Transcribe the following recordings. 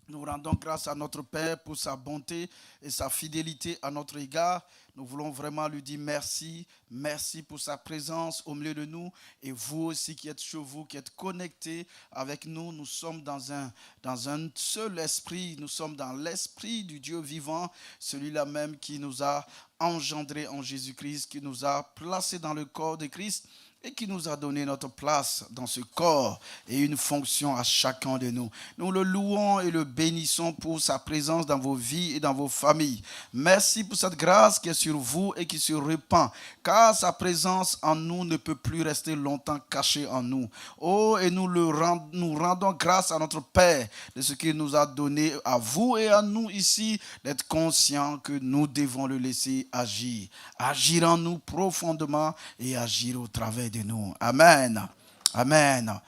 Nous rendons grâce à notre Père pour sa bonté et sa fidélité à notre égard. Nous voulons vraiment lui dire merci. Merci pour sa présence au milieu de nous. Et vous aussi qui êtes chez vous, qui êtes connectés avec nous, nous sommes dans un seul esprit. Nous sommes dans l'esprit du Dieu vivant, celui-là même qui nous a engendrés en Jésus-Christ, qui nous a placés dans le corps de Christ et qui nous a donné notre place dans ce corps et une fonction à chacun de nous. Nous le louons et le bénissons pour sa présence dans vos vies et dans vos familles. Merci pour cette grâce qui est sur vous et qui se répand, car sa présence en nous ne peut plus rester longtemps cachée en nous. Oh, et nous rendons grâce à notre Père de ce qu'il nous a donné à vous et à nous ici, d'être conscients que nous devons le laisser agir. Agir en nous profondément et agir au travers de nous. Amen. Amen.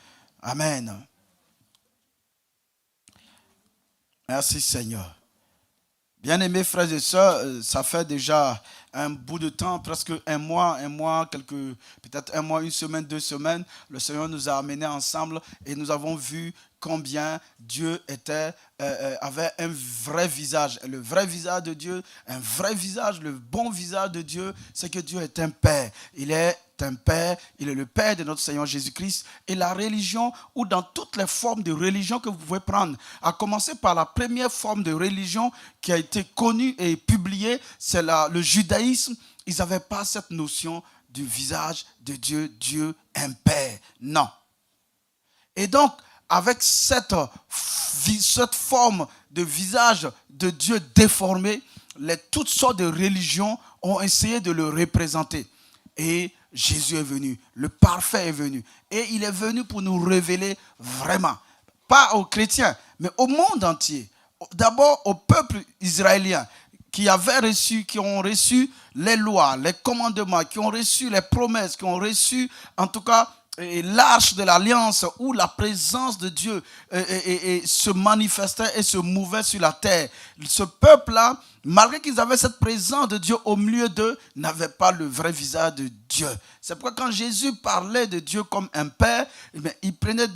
Amen. Merci Seigneur. Bien-aimés frères et sœurs, ça fait déjà un bout de temps, presque un mois, peut-être un mois, une semaine, 2 semaines, le Seigneur nous a amenés ensemble et nous avons vu combien Dieu avait un vrai visage. Le vrai visage de Dieu, un vrai visage, le bon visage de Dieu, c'est que Dieu est un Père. Il est un Père, il est le Père de notre Seigneur Jésus-Christ. Et la religion, ou dans toutes les formes de religion que vous pouvez prendre, à commencer par la première forme de religion qui a été connue et publiée, c'est le judaïsme. Ils n'avaient pas cette notion du visage de Dieu, Dieu un Père. Non. Et donc, avec cette forme de visage de Dieu déformé, toutes sortes de religions ont essayé de le représenter. Et Jésus est venu, le parfait est venu. Et il est venu pour nous révéler vraiment, pas aux chrétiens, mais au monde entier. D'abord au peuple israélien qui ont reçu les lois, les commandements, qui ont reçu les promesses, qui ont reçu en tout cas l'arche de l'alliance où la présence de Dieu se manifestait et se mouvait sur la terre. Ce peuple-là, malgré qu'ils avaient cette présence de Dieu au milieu d'eux, n'avaient pas le vrai visage de Dieu. C'est pourquoi quand Jésus parlait de Dieu comme un père, il prenait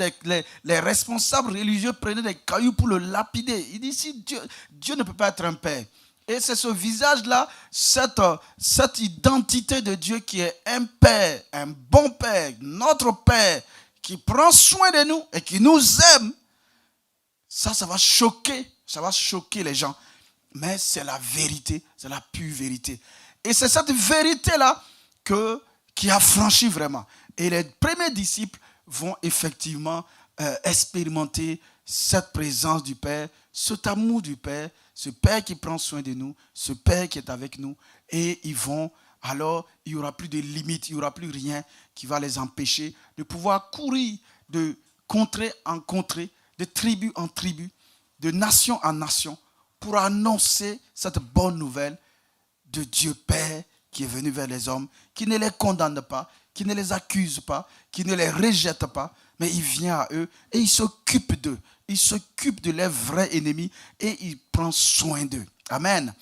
les responsables religieux prenaient des cailloux pour le lapider. Il dit, si Dieu ne peut pas être un père. Et c'est ce visage-là, cette identité de Dieu qui est un Père, un bon Père, notre Père, qui prend soin de nous et qui nous aime. Ça va choquer les gens. Mais c'est la vérité, c'est la pure vérité. Et c'est cette vérité-là qui a franchi vraiment. Et les premiers disciples vont effectivement expérimenter cette présence du Père, cet amour du Père, ce Père qui prend soin de nous, ce Père qui est avec nous. Et alors il n'y aura plus de limites, il n'y aura plus rien qui va les empêcher de pouvoir courir de contrée en contrée, de tribu en tribu, de nation en nation, pour annoncer cette bonne nouvelle de Dieu Père qui est venu vers les hommes, qui ne les condamne pas, qui ne les accuse pas, qui ne les rejette pas, mais il vient à eux et il s'occupe d'eux. Il s'occupe de leurs vrais ennemis et il prend soin d'eux. Amen.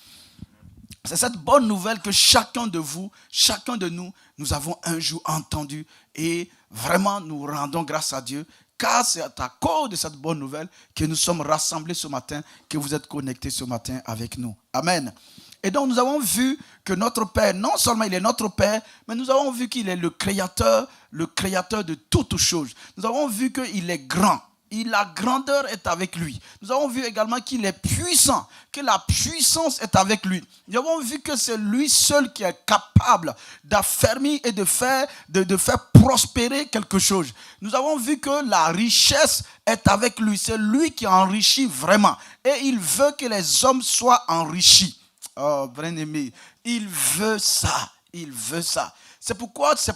C'est cette bonne nouvelle que chacun de vous, chacun de nous, nous avons un jour entendu et vraiment nous rendons grâce à Dieu, car c'est à cause de cette bonne nouvelle que nous sommes rassemblés ce matin, que vous êtes connectés ce matin avec nous. Amen. Et donc nous avons vu que notre Père, non seulement il est notre Père, mais nous avons vu qu'il est le créateur de toutes choses. Nous avons vu qu'il est grand. La grandeur est avec lui. Nous avons vu également qu'il est puissant, que la puissance est avec lui. Nous avons vu que c'est lui seul qui est capable d'affermir et de faire prospérer quelque chose. Nous avons vu que la richesse est avec lui. C'est lui qui enrichit vraiment. Et il veut que les hommes soient enrichis. Oh, bien-aimé, il veut ça. Il veut ça. C'est pourquoi c'est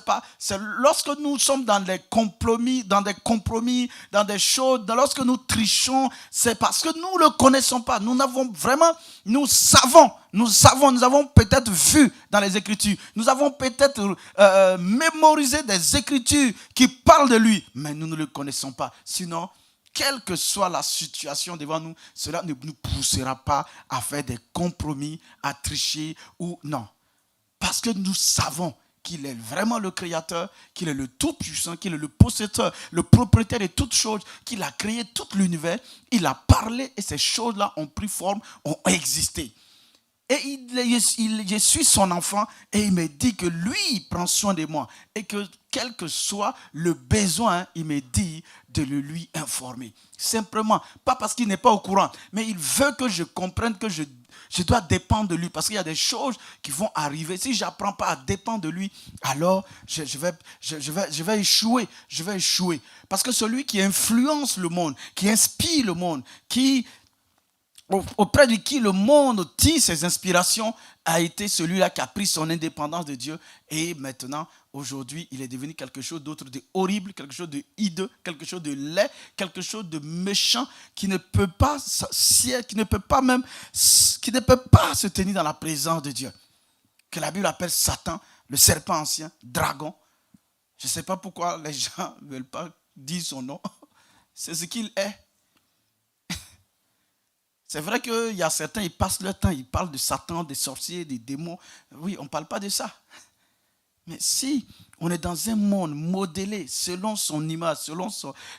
lorsque nous sommes dans des compromis, dans des choses, lorsque nous trichons, c'est parce que nous ne le connaissons pas. Nous avons peut-être vu dans les Écritures, nous avons peut-être mémorisé des Écritures qui parlent de lui, mais nous ne le connaissons pas. Sinon, quelle que soit la situation devant nous, cela ne nous poussera pas à faire des compromis, à tricher ou non. Parce que nous savons qu'il est vraiment le créateur, qu'il est le tout-puissant, qu'il est le possesseur, le propriétaire de toutes choses, qu'il a créé tout l'univers. Il a parlé et ces choses-là ont pris forme, ont existé. Et je suis son enfant et il me dit que lui, il prend soin de moi. Et que quel que soit le besoin, il me dit de le lui informer. Simplement, pas parce qu'il n'est pas au courant, mais il veut que je comprenne que je dois dépendre de lui. Parce qu'il y a des choses qui vont arriver. Si je n'apprends pas à dépendre de lui, alors je vais échouer. Je vais échouer. Parce que celui qui influence le monde, qui inspire le monde, auprès de qui le monde tire ses inspirations, a été celui-là qui a pris son indépendance de Dieu. Et maintenant, aujourd'hui, il est devenu quelque chose d'autre de horrible, quelque chose de hideux, quelque chose de laid, quelque chose de méchant, qui ne peut pas se tenir dans la présence de Dieu. Que la Bible appelle Satan, le serpent ancien, dragon. Je ne sais pas pourquoi les gens ne veulent pas dire son nom. C'est ce qu'il est. C'est vrai qu'il y a certains, ils passent leur temps, ils parlent de Satan, des sorciers, des démons. Oui, on ne parle pas de ça. Mais si on est dans un monde modélé selon son image,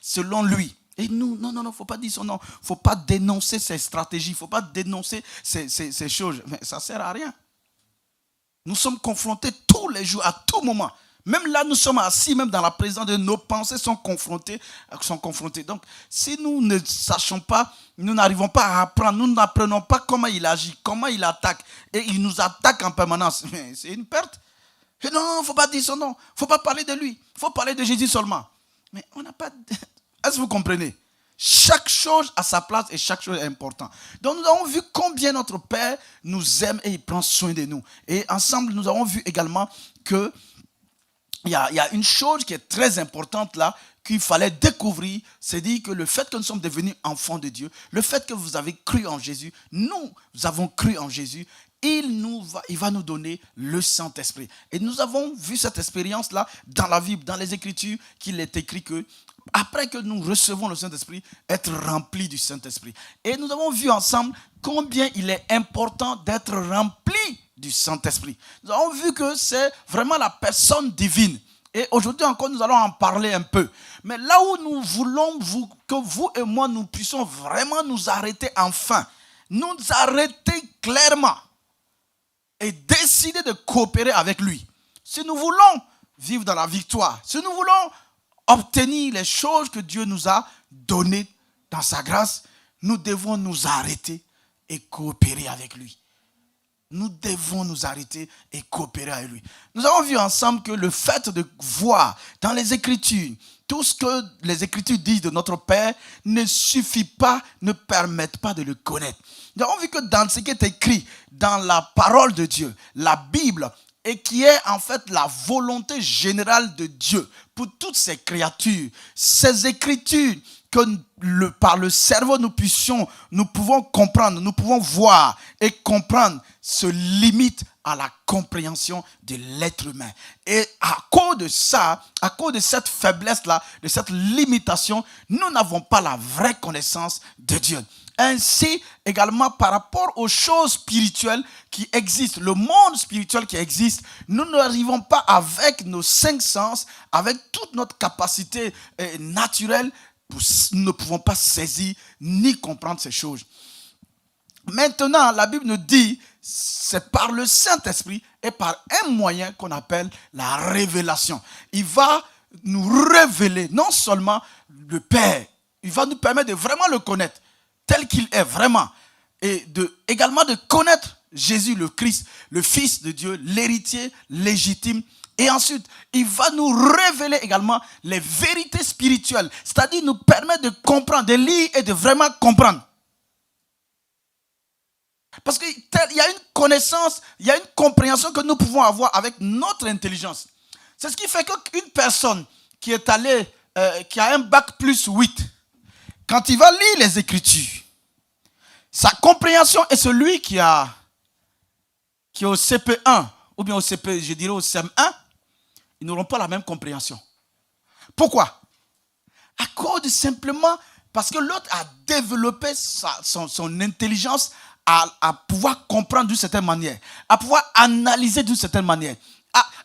selon lui, et nous, non, il ne faut pas dire son nom, il ne faut pas dénoncer ses stratégies, il ne faut pas dénoncer ces choses. Mais ça ne sert à rien. Nous sommes confrontés tous les jours, à tout moment. Même là, nous sommes assis, même dans la présence de nos pensées sont confrontées. Donc, si nous ne sachons pas, nous n'arrivons pas à apprendre, nous n'apprenons pas comment il agit, comment il attaque, et il nous attaque en permanence, mais c'est une perte. Et non, il ne faut pas dire son nom, il ne faut pas parler de lui, il faut parler de Jésus seulement. Mais on n'a pas... Est-ce que vous comprenez? Chaque chose a sa place et chaque chose est importante. Donc nous avons vu combien notre Père nous aime et il prend soin de nous. Et ensemble, nous avons vu également que il y a une chose qui est très importante là, qu'il fallait découvrir, c'est dire que le fait que nous sommes devenus enfants de Dieu, le fait que vous avez cru en Jésus, nous avons cru en Jésus, il va nous donner le Saint-Esprit. Et nous avons vu cette expérience-là dans la Bible, dans les Écritures, qu'il est écrit que après que nous recevons le Saint-Esprit, être remplis du Saint-Esprit. Et nous avons vu ensemble combien il est important d'être rempli du Saint-Esprit. Nous avons vu que c'est vraiment la personne divine. Et aujourd'hui encore, nous allons en parler un peu. Mais là où nous voulons que vous et moi, nous puissions vraiment nous arrêter enfin, nous arrêter clairement et décider de coopérer avec lui. Si nous voulons vivre dans la victoire, si nous voulons obtenir les choses que Dieu nous a données dans sa grâce, nous devons nous arrêter et coopérer avec lui. Nous devons nous arrêter et coopérer avec lui. Nous avons vu ensemble que le fait de voir dans les Écritures tout ce que les Écritures disent de notre Père ne suffit pas, ne permet pas de le connaître. Nous avons vu que dans ce qui est écrit dans la parole de Dieu, la Bible, et qui est en fait la volonté générale de Dieu pour toutes ces créatures, ces Écritures que par le cerveau nous pouvons comprendre, nous pouvons voir et comprendre, se limite à la compréhension de l'être humain. Et à cause de ça, à cause de cette faiblesse-là, de cette limitation, nous n'avons pas la vraie connaissance de Dieu. Ainsi, également par rapport aux choses spirituelles qui existent, le monde spirituel qui existe, nous n'arrivons pas avec nos 5 sens, avec toute notre capacité naturelle, nous ne pouvons pas saisir ni comprendre ces choses. Maintenant, la Bible nous dit, c'est par le Saint-Esprit et par un moyen qu'on appelle la révélation. Il va nous révéler non seulement le Père, il va nous permettre de vraiment le connaître tel qu'il est vraiment, et également de connaître Jésus le Christ, le Fils de Dieu, l'héritier légitime. Et ensuite, il va nous révéler également les vérités spirituelles, c'est-à-dire nous permettre de comprendre, de lire et de vraiment comprendre. Parce qu'il y a une connaissance, il y a une compréhension que nous pouvons avoir avec notre intelligence. C'est ce qui fait qu'une personne qui est allée, qui a un bac plus 8, quand il va lire les Écritures, sa compréhension est celui qui est au CP1, ou bien au CP, je dirais au CM1, ils n'auront pas la même compréhension. Pourquoi? À cause de simplement, parce que l'autre a développé son intelligence à pouvoir comprendre d'une certaine manière, à pouvoir analyser d'une certaine manière,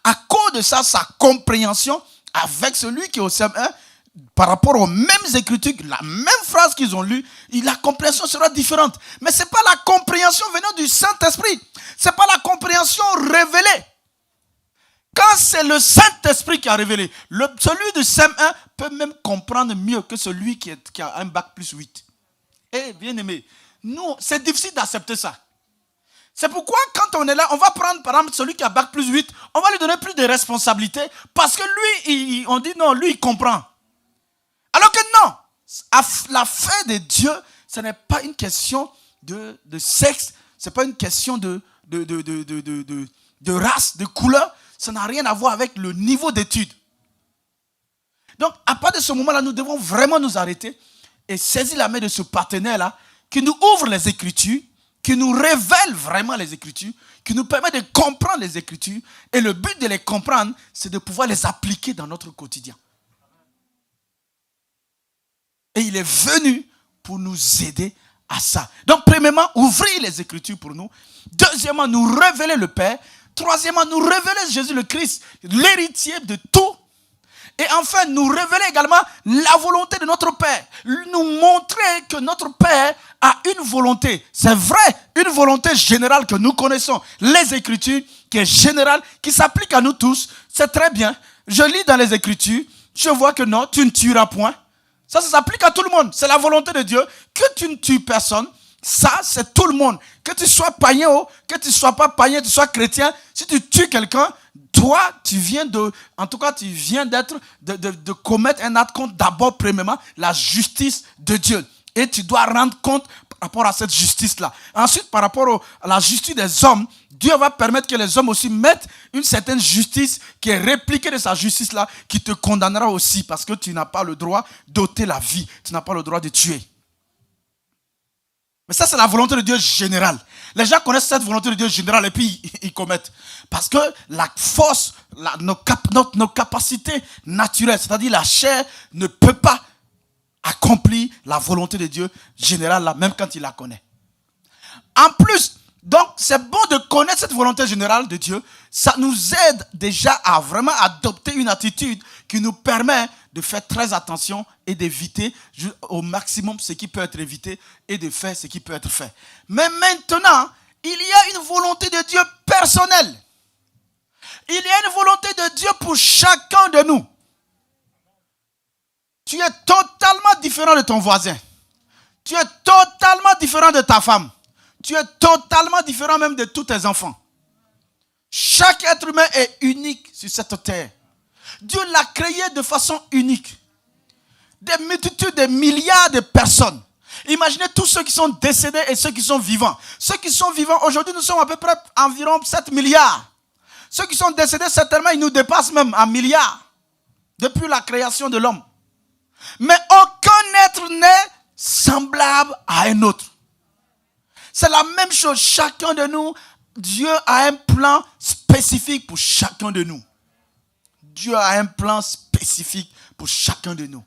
À cause de ça, sa compréhension avec celui qui est au CM1, par rapport aux mêmes écritures, la même phrase qu'ils ont lue, la compréhension sera différente. Mais ce n'est pas la compréhension venant du Saint-Esprit. Ce n'est pas la compréhension révélée. Quand c'est le Saint-Esprit qui a révélé, celui de CM1 peut même comprendre mieux que celui qui a un bac plus 8. Eh, bien aimé, nous, c'est difficile d'accepter ça. C'est pourquoi quand on est là, on va prendre par exemple celui qui a bac plus 8, on va lui donner plus de responsabilités parce que lui, on dit non, lui il comprend. Alors que non, la fin de Dieu, ce n'est pas une question de sexe, ce n'est pas une question de race, de couleur, ça n'a rien à voir avec le niveau d'études. Donc à partir de ce moment-là, nous devons vraiment nous arrêter et saisir la main de ce partenaire-là qui nous ouvre les Écritures, qui nous révèle vraiment les Écritures, qui nous permet de comprendre les Écritures. Et le but de les comprendre, c'est de pouvoir les appliquer dans notre quotidien. Et il est venu pour nous aider à ça. Donc, premièrement, ouvrir les Écritures pour nous. Deuxièmement, nous révéler le Père. Troisièmement, nous révéler Jésus le Christ, l'héritier de tout. Et enfin, nous révéler également la volonté de notre Père. Nous montrer que notre Père a une volonté. C'est vrai, une volonté générale que nous connaissons. Les Écritures, qui est générale, qui s'applique à nous tous. C'est très bien. Je lis dans les Écritures, je vois que non, tu ne tueras point. Ça s'applique à tout le monde. C'est la volonté de Dieu. Que tu ne tues personne, ça, c'est tout le monde. Que tu sois païen ou que tu ne sois pas païen, tu sois chrétien, si tu tues quelqu'un, toi, tu viens de commettre un acte contre d'abord, premièrement, la justice de Dieu. Et tu dois rendre compte par rapport à cette justice-là. Ensuite, par rapport à la justice des hommes, Dieu va permettre que les hommes aussi mettent une certaine justice qui est répliquée de sa justice-là, qui te condamnera aussi parce que tu n'as pas le droit d'ôter la vie. Tu n'as pas le droit de tuer. Mais ça, c'est la volonté de Dieu générale. Les gens connaissent cette volonté de Dieu générale et puis ils commettent. Parce que la force, nos capacités naturelles, c'est-à-dire la chair, ne peut pas accomplir la volonté de Dieu générale, là, même quand il la connaît. En plus, donc, c'est bon de connaître cette volonté générale de Dieu. Ça nous aide déjà à vraiment adopter une attitude qui nous permet de faire très attention et d'éviter au maximum ce qui peut être évité et de faire ce qui peut être fait. Mais maintenant, il y a une volonté de Dieu personnelle. Il y a une volonté de Dieu pour chacun de nous. Tu es totalement différent de ton voisin. Tu es totalement différent de ta femme. Tu es totalement différent même de tous tes enfants. Chaque être humain est unique sur cette terre. Dieu l'a créé de façon unique. Des multitudes, des milliards de personnes. Imaginez tous ceux qui sont décédés et ceux qui sont vivants. Ceux qui sont vivants, aujourd'hui, nous sommes à peu près environ 7 milliards. Ceux qui sont décédés, certainement, ils nous dépassent même en milliards. Depuis la création de l'homme. Mais aucun être n'est semblable à un autre. C'est la même chose. Chacun de nous, Dieu a un plan spécifique pour chacun de nous. Dieu a un plan spécifique pour chacun de nous.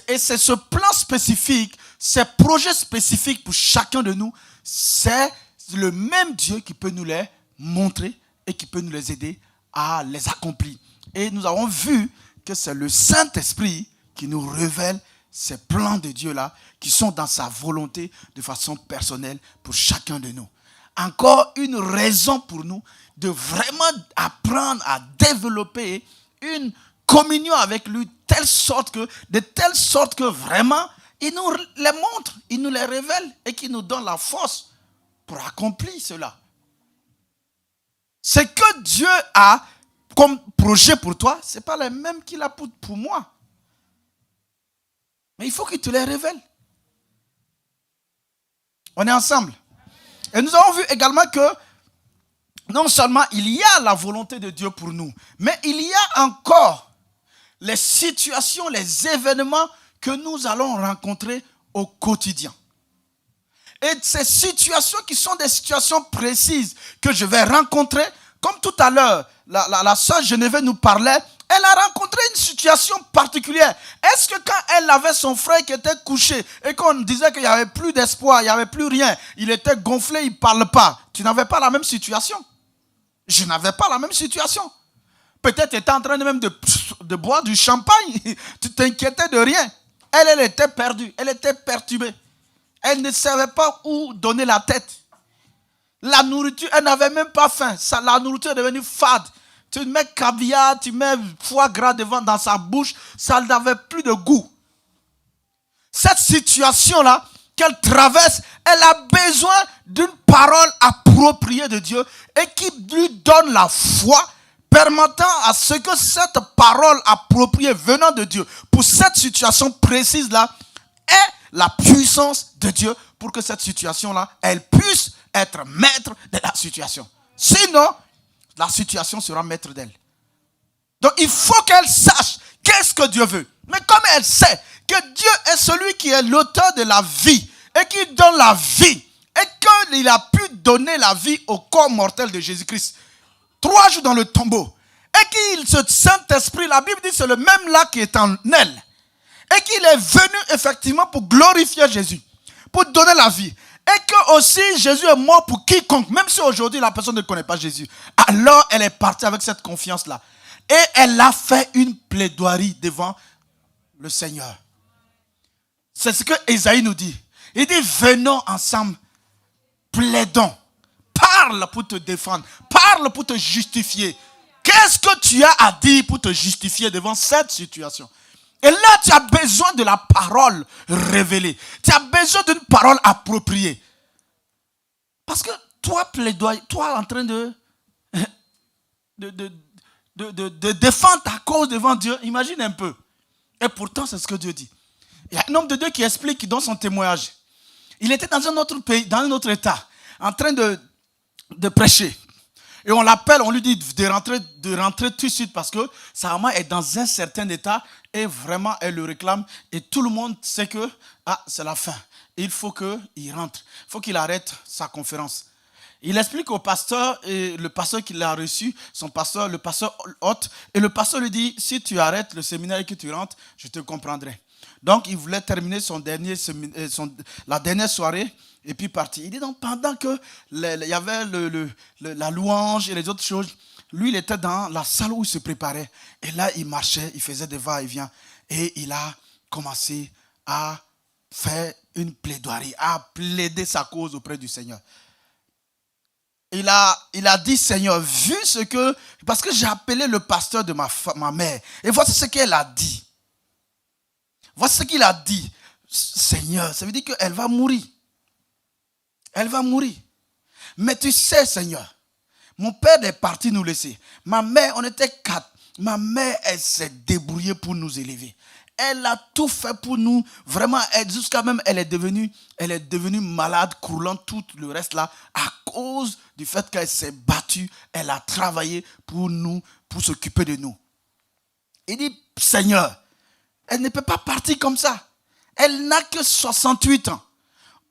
Et c'est ce plan spécifique, ces projets spécifiques pour chacun de nous, c'est le même Dieu qui peut nous les montrer et qui peut nous les aider à les accomplir. Et nous avons vu que c'est le Saint-Esprit qui nous révèle ces plans de Dieu-là qui sont dans sa volonté de façon personnelle pour chacun de nous. Encore une raison pour nous de vraiment apprendre à développer une communion avec lui de telle sorte que vraiment il nous les montre, il nous les révèle et qu'il nous donne la force pour accomplir cela. Ce que Dieu a comme projet pour toi, ce n'est pas le même qu'il a pour moi. Mais il faut qu'il te les révèle. On est ensemble. Et nous avons vu également que non seulement il y a la volonté de Dieu pour nous, mais il y a encore les situations, les événements que nous allons rencontrer au quotidien. Et ces situations qui sont des situations précises que je vais rencontrer, comme tout à l'heure, la sœur Geneviève nous parlait, elle a rencontré une situation particulière. Est-ce que quand elle avait son frère qui était couché et qu'on disait qu'il n'y avait plus d'espoir, il n'y avait plus rien, il était gonflé, il ne parle pas, tu n'avais pas la même situation? Je n'avais pas la même situation. Peut-être tu étais en train de même de boire du champagne. Tu t'inquiétais de rien. Elle était perdue. Elle était perturbée. Elle ne savait pas où donner la tête. La nourriture, elle n'avait même pas faim. La nourriture est devenue fade. Tu mets caviar, tu mets foie gras devant dans sa bouche. Ça n'avait plus de goût. Cette situation-là qu'elle traverse, elle a besoin d'une parole appropriée de Dieu et qui lui donne la foi permettant à ce que cette parole appropriée venant de Dieu pour cette situation précise-là ait la puissance de Dieu pour que cette situation-là, elle puisse être maître de la situation. Sinon, la situation sera maître d'elle. Donc, il faut qu'elle sache qu'est-ce que Dieu veut. Mais comme elle sait que Dieu est celui qui est l'auteur de la vie et qui donne la vie et qu'il a pu donner la vie au corps mortel de Jésus-Christ 3 jours dans le tombeau et qu'il, ce Saint-Esprit, la Bible dit c'est le même là qui est en elle et qu'il est venu effectivement pour glorifier Jésus, pour donner la vie et que aussi Jésus est mort pour quiconque, même si aujourd'hui la personne ne connaît pas Jésus. Alors elle est partie avec cette confiance-là et elle a fait une plaidoirie devant le Seigneur. C'est ce que Ésaïe nous dit. Il dit venons ensemble, plaidons. Parle pour te défendre. Parle pour te justifier. Qu'est-ce que tu as à dire pour te justifier devant cette situation? Et là, tu as besoin de la parole révélée. Tu as besoin d'une parole appropriée. Parce que toi, plaidoyer, toi en train de défendre ta cause devant Dieu, imagine un peu. Et pourtant, c'est ce que Dieu dit. Il y a un homme de Dieu qui explique, qui donne son témoignage. Il était dans un autre pays, dans un autre état, en train de prêcher. Et on l'appelle, on lui dit de rentrer tout de suite parce que sa maman est dans un certain état et vraiment elle le réclame. Et tout le monde sait que c'est la fin. Il faut qu'il rentre. Il faut qu'il arrête sa conférence. Il explique au pasteur, et le pasteur qui l'a reçu, le pasteur hôte, et le pasteur lui dit, si tu arrêtes le séminaire et que tu rentres, je te comprendrai. Donc il voulait terminer la dernière soirée et puis partir. Il dit donc pendant que il y avait la louange et les autres choses, lui il était dans la salle où il se préparait. Et là il marchait, il faisait des va-et-vient et il a commencé à faire une plaidoirie, à plaider sa cause auprès du Seigneur. Il a dit, Seigneur, vu ce que... Parce que j'ai appelé le pasteur de ma mère. Et voici ce qu'elle a dit. Voici ce qu'il a dit. Seigneur, ça veut dire qu'elle va mourir. Elle va mourir. Mais tu sais, Seigneur, mon père est parti nous laisser. Ma mère, on était 4. Ma mère, elle s'est débrouillée pour nous élever. Elle a tout fait pour nous. Vraiment, jusqu'à même, elle est devenue malade, croulant tout le reste là, à cause du fait qu'elle s'est battue. Elle a travaillé pour nous, pour s'occuper de nous. Il dit, Seigneur, elle ne peut pas partir comme ça. Elle n'a que 68 ans.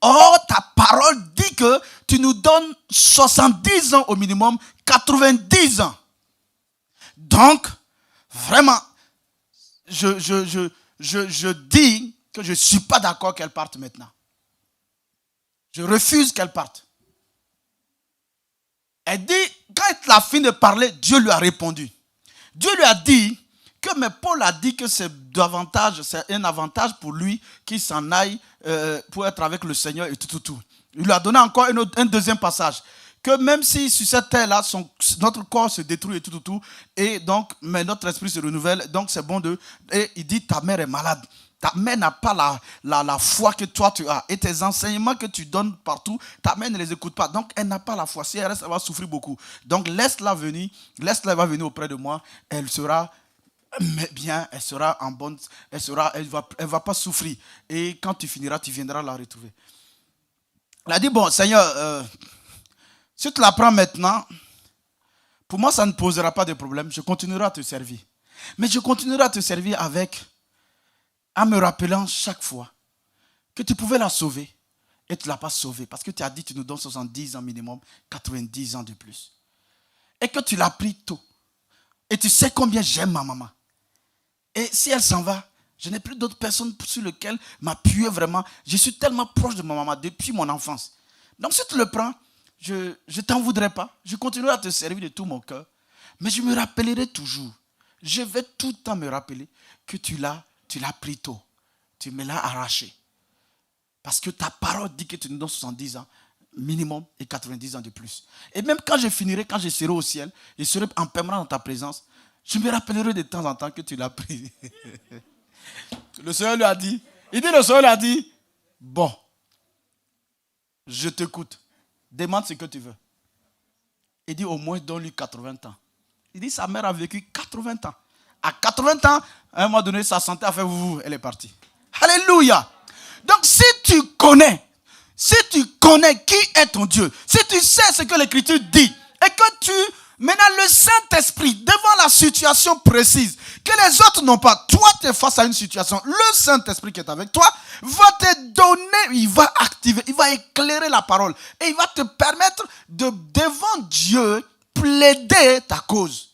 Or, ta parole dit que tu nous donnes 70 ans au minimum, 90 ans. Donc, vraiment, je dis que je ne suis pas d'accord qu'elle parte maintenant. Je refuse qu'elle parte. Elle dit, quand elle a fini de parler, Dieu lui a répondu. Dieu lui a dit que, mais Paul a dit que c'est un avantage pour lui qu'il s'en aille pour être avec le Seigneur et tout. Il lui a donné encore un deuxième passage. Que même si sur cette terre-là, notre corps se détruit et tout, et donc, mais notre esprit se renouvelle, donc c'est bon et il dit, ta mère est malade. Ta mère n'a pas la foi que toi tu as. Et tes enseignements que tu donnes partout, ta mère ne les écoute pas. Donc, elle n'a pas la foi. Si elle reste, elle va souffrir beaucoup. Donc, laisse-la venir. Laisse-la, elle va venir auprès de moi. Elle sera bien, elle sera en bonne, elle va pas souffrir. Et quand tu finiras, tu viendras la retrouver. Elle a dit, bon, Seigneur, si tu la prends maintenant, pour moi, ça ne posera pas de problème. Je continuerai à te servir. Mais je continuerai à te servir en me rappelant chaque fois que tu pouvais la sauver et tu ne l'as pas sauvée. Parce que tu as dit que tu nous donnes 70 ans minimum, 90 ans de plus. Et que tu l'as pris tôt. Et tu sais combien j'aime ma maman. Et si elle s'en va, je n'ai plus d'autres personnes sur lesquelles m'appuyer vraiment. Je suis tellement proche de ma maman depuis mon enfance. Donc si tu le prends, je ne t'en voudrais pas. Je continuerai à te servir de tout mon cœur. Mais je me rappellerai toujours. Je vais tout le temps me rappeler que tu l'as pris tôt. Tu me l'as arraché. Parce que ta parole dit que tu nous donnes 70 ans minimum et 90 ans de plus. Et même quand je finirai, quand je serai au ciel, je serai en permanence dans ta présence, je me rappellerai de temps en temps que tu l'as pris. Le Seigneur lui a dit, le Seigneur lui a dit, bon, je t'écoute, demande ce que tu veux. Il dit, au moins donne-lui 80 ans. Il dit, sa mère a vécu 80 ans. À 80 ans, à un moment donné, sa santé a fait, elle est partie. Alléluia. Donc si tu connais qui est ton Dieu, si tu sais ce que l'Écriture dit, et que tu, maintenant le Saint-Esprit, devant la situation précise, que les autres n'ont pas, toi tu es face à une situation, le Saint-Esprit qui est avec toi, va te donner, il va activer, il va éclairer la parole, et il va te permettre de, devant Dieu, plaider ta cause.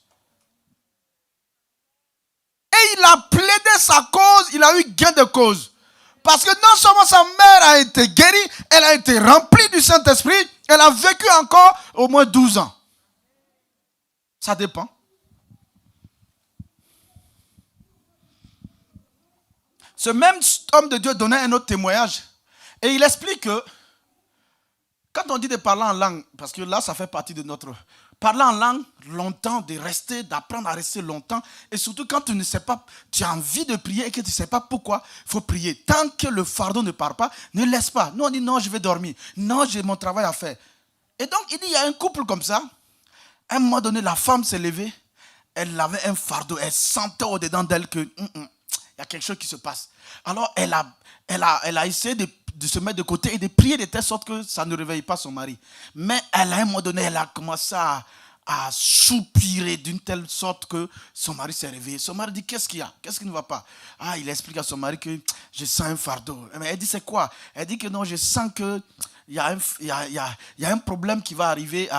Et il a plaidé sa cause, il a eu gain de cause. Parce que non seulement sa mère a été guérie, elle a été remplie du Saint-Esprit, elle a vécu encore au moins 12 ans. Ça dépend. Ce même homme de Dieu donnait un autre témoignage. Et il explique que, quand on dit de parler en langue, parce que là ça fait partie de notre... Parler en langue longtemps, d'apprendre à rester longtemps. Et surtout quand tu ne sais pas, tu as envie de prier et que tu ne sais pas pourquoi, il faut prier. Tant que le fardeau ne part pas, ne laisse pas. Nous on dit non, je vais dormir. Non, j'ai mon travail à faire. Et donc il dit, il y a un couple comme ça. À un moment donné, la femme s'est levée. Elle avait un fardeau. Elle sentait au-dedans d'elle que il y a quelque chose qui se passe. Alors elle a essayé de se mettre de côté et de prier de telle sorte que ça ne réveille pas son mari. Mais à un moment donné, elle a commencé à soupirer d'une telle sorte que son mari s'est réveillé. Son mari dit, qu'est-ce qu'il y a? Qu'est-ce qui ne va pas? Il explique à son mari que je sens un fardeau. Mais elle dit, c'est quoi? Elle dit que non, je sens que il y a un problème qui va arriver.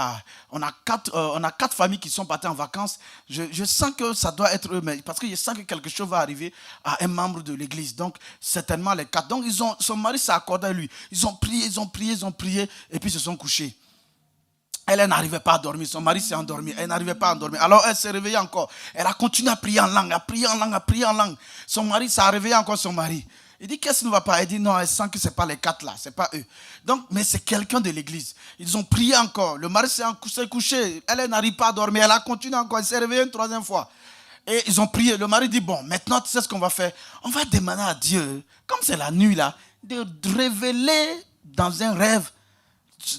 On a 4 familles qui sont parties en vacances. Je sens que ça doit être eux, parce que je sens que quelque chose va arriver à un membre de l'église. Donc, certainement les 4. Donc, son mari s'est accordé à lui. Ils ont prié, et puis ils se sont couchés. Elle n'arrivait pas à dormir. Son mari s'est endormi. Elle n'arrivait pas à dormir. Alors, elle s'est réveillée encore. Elle a continué à prier en langue, à prier en langue. Son mari, ça a réveillé encore son mari. Il dit, qu'est-ce qui ne va pas? Elle dit, non, elle sent que ce n'est pas les 4 là, ce n'est pas eux. Donc, mais c'est quelqu'un de l'église. Ils ont prié encore. Le mari s'est couché. Elle n'arrive pas à dormir. Elle a continué encore. Elle s'est réveillée une 3e fois. Et ils ont prié. Le mari dit, bon, maintenant, tu sais ce qu'on va faire? On va demander à Dieu, comme c'est la nuit là, de révéler dans un rêve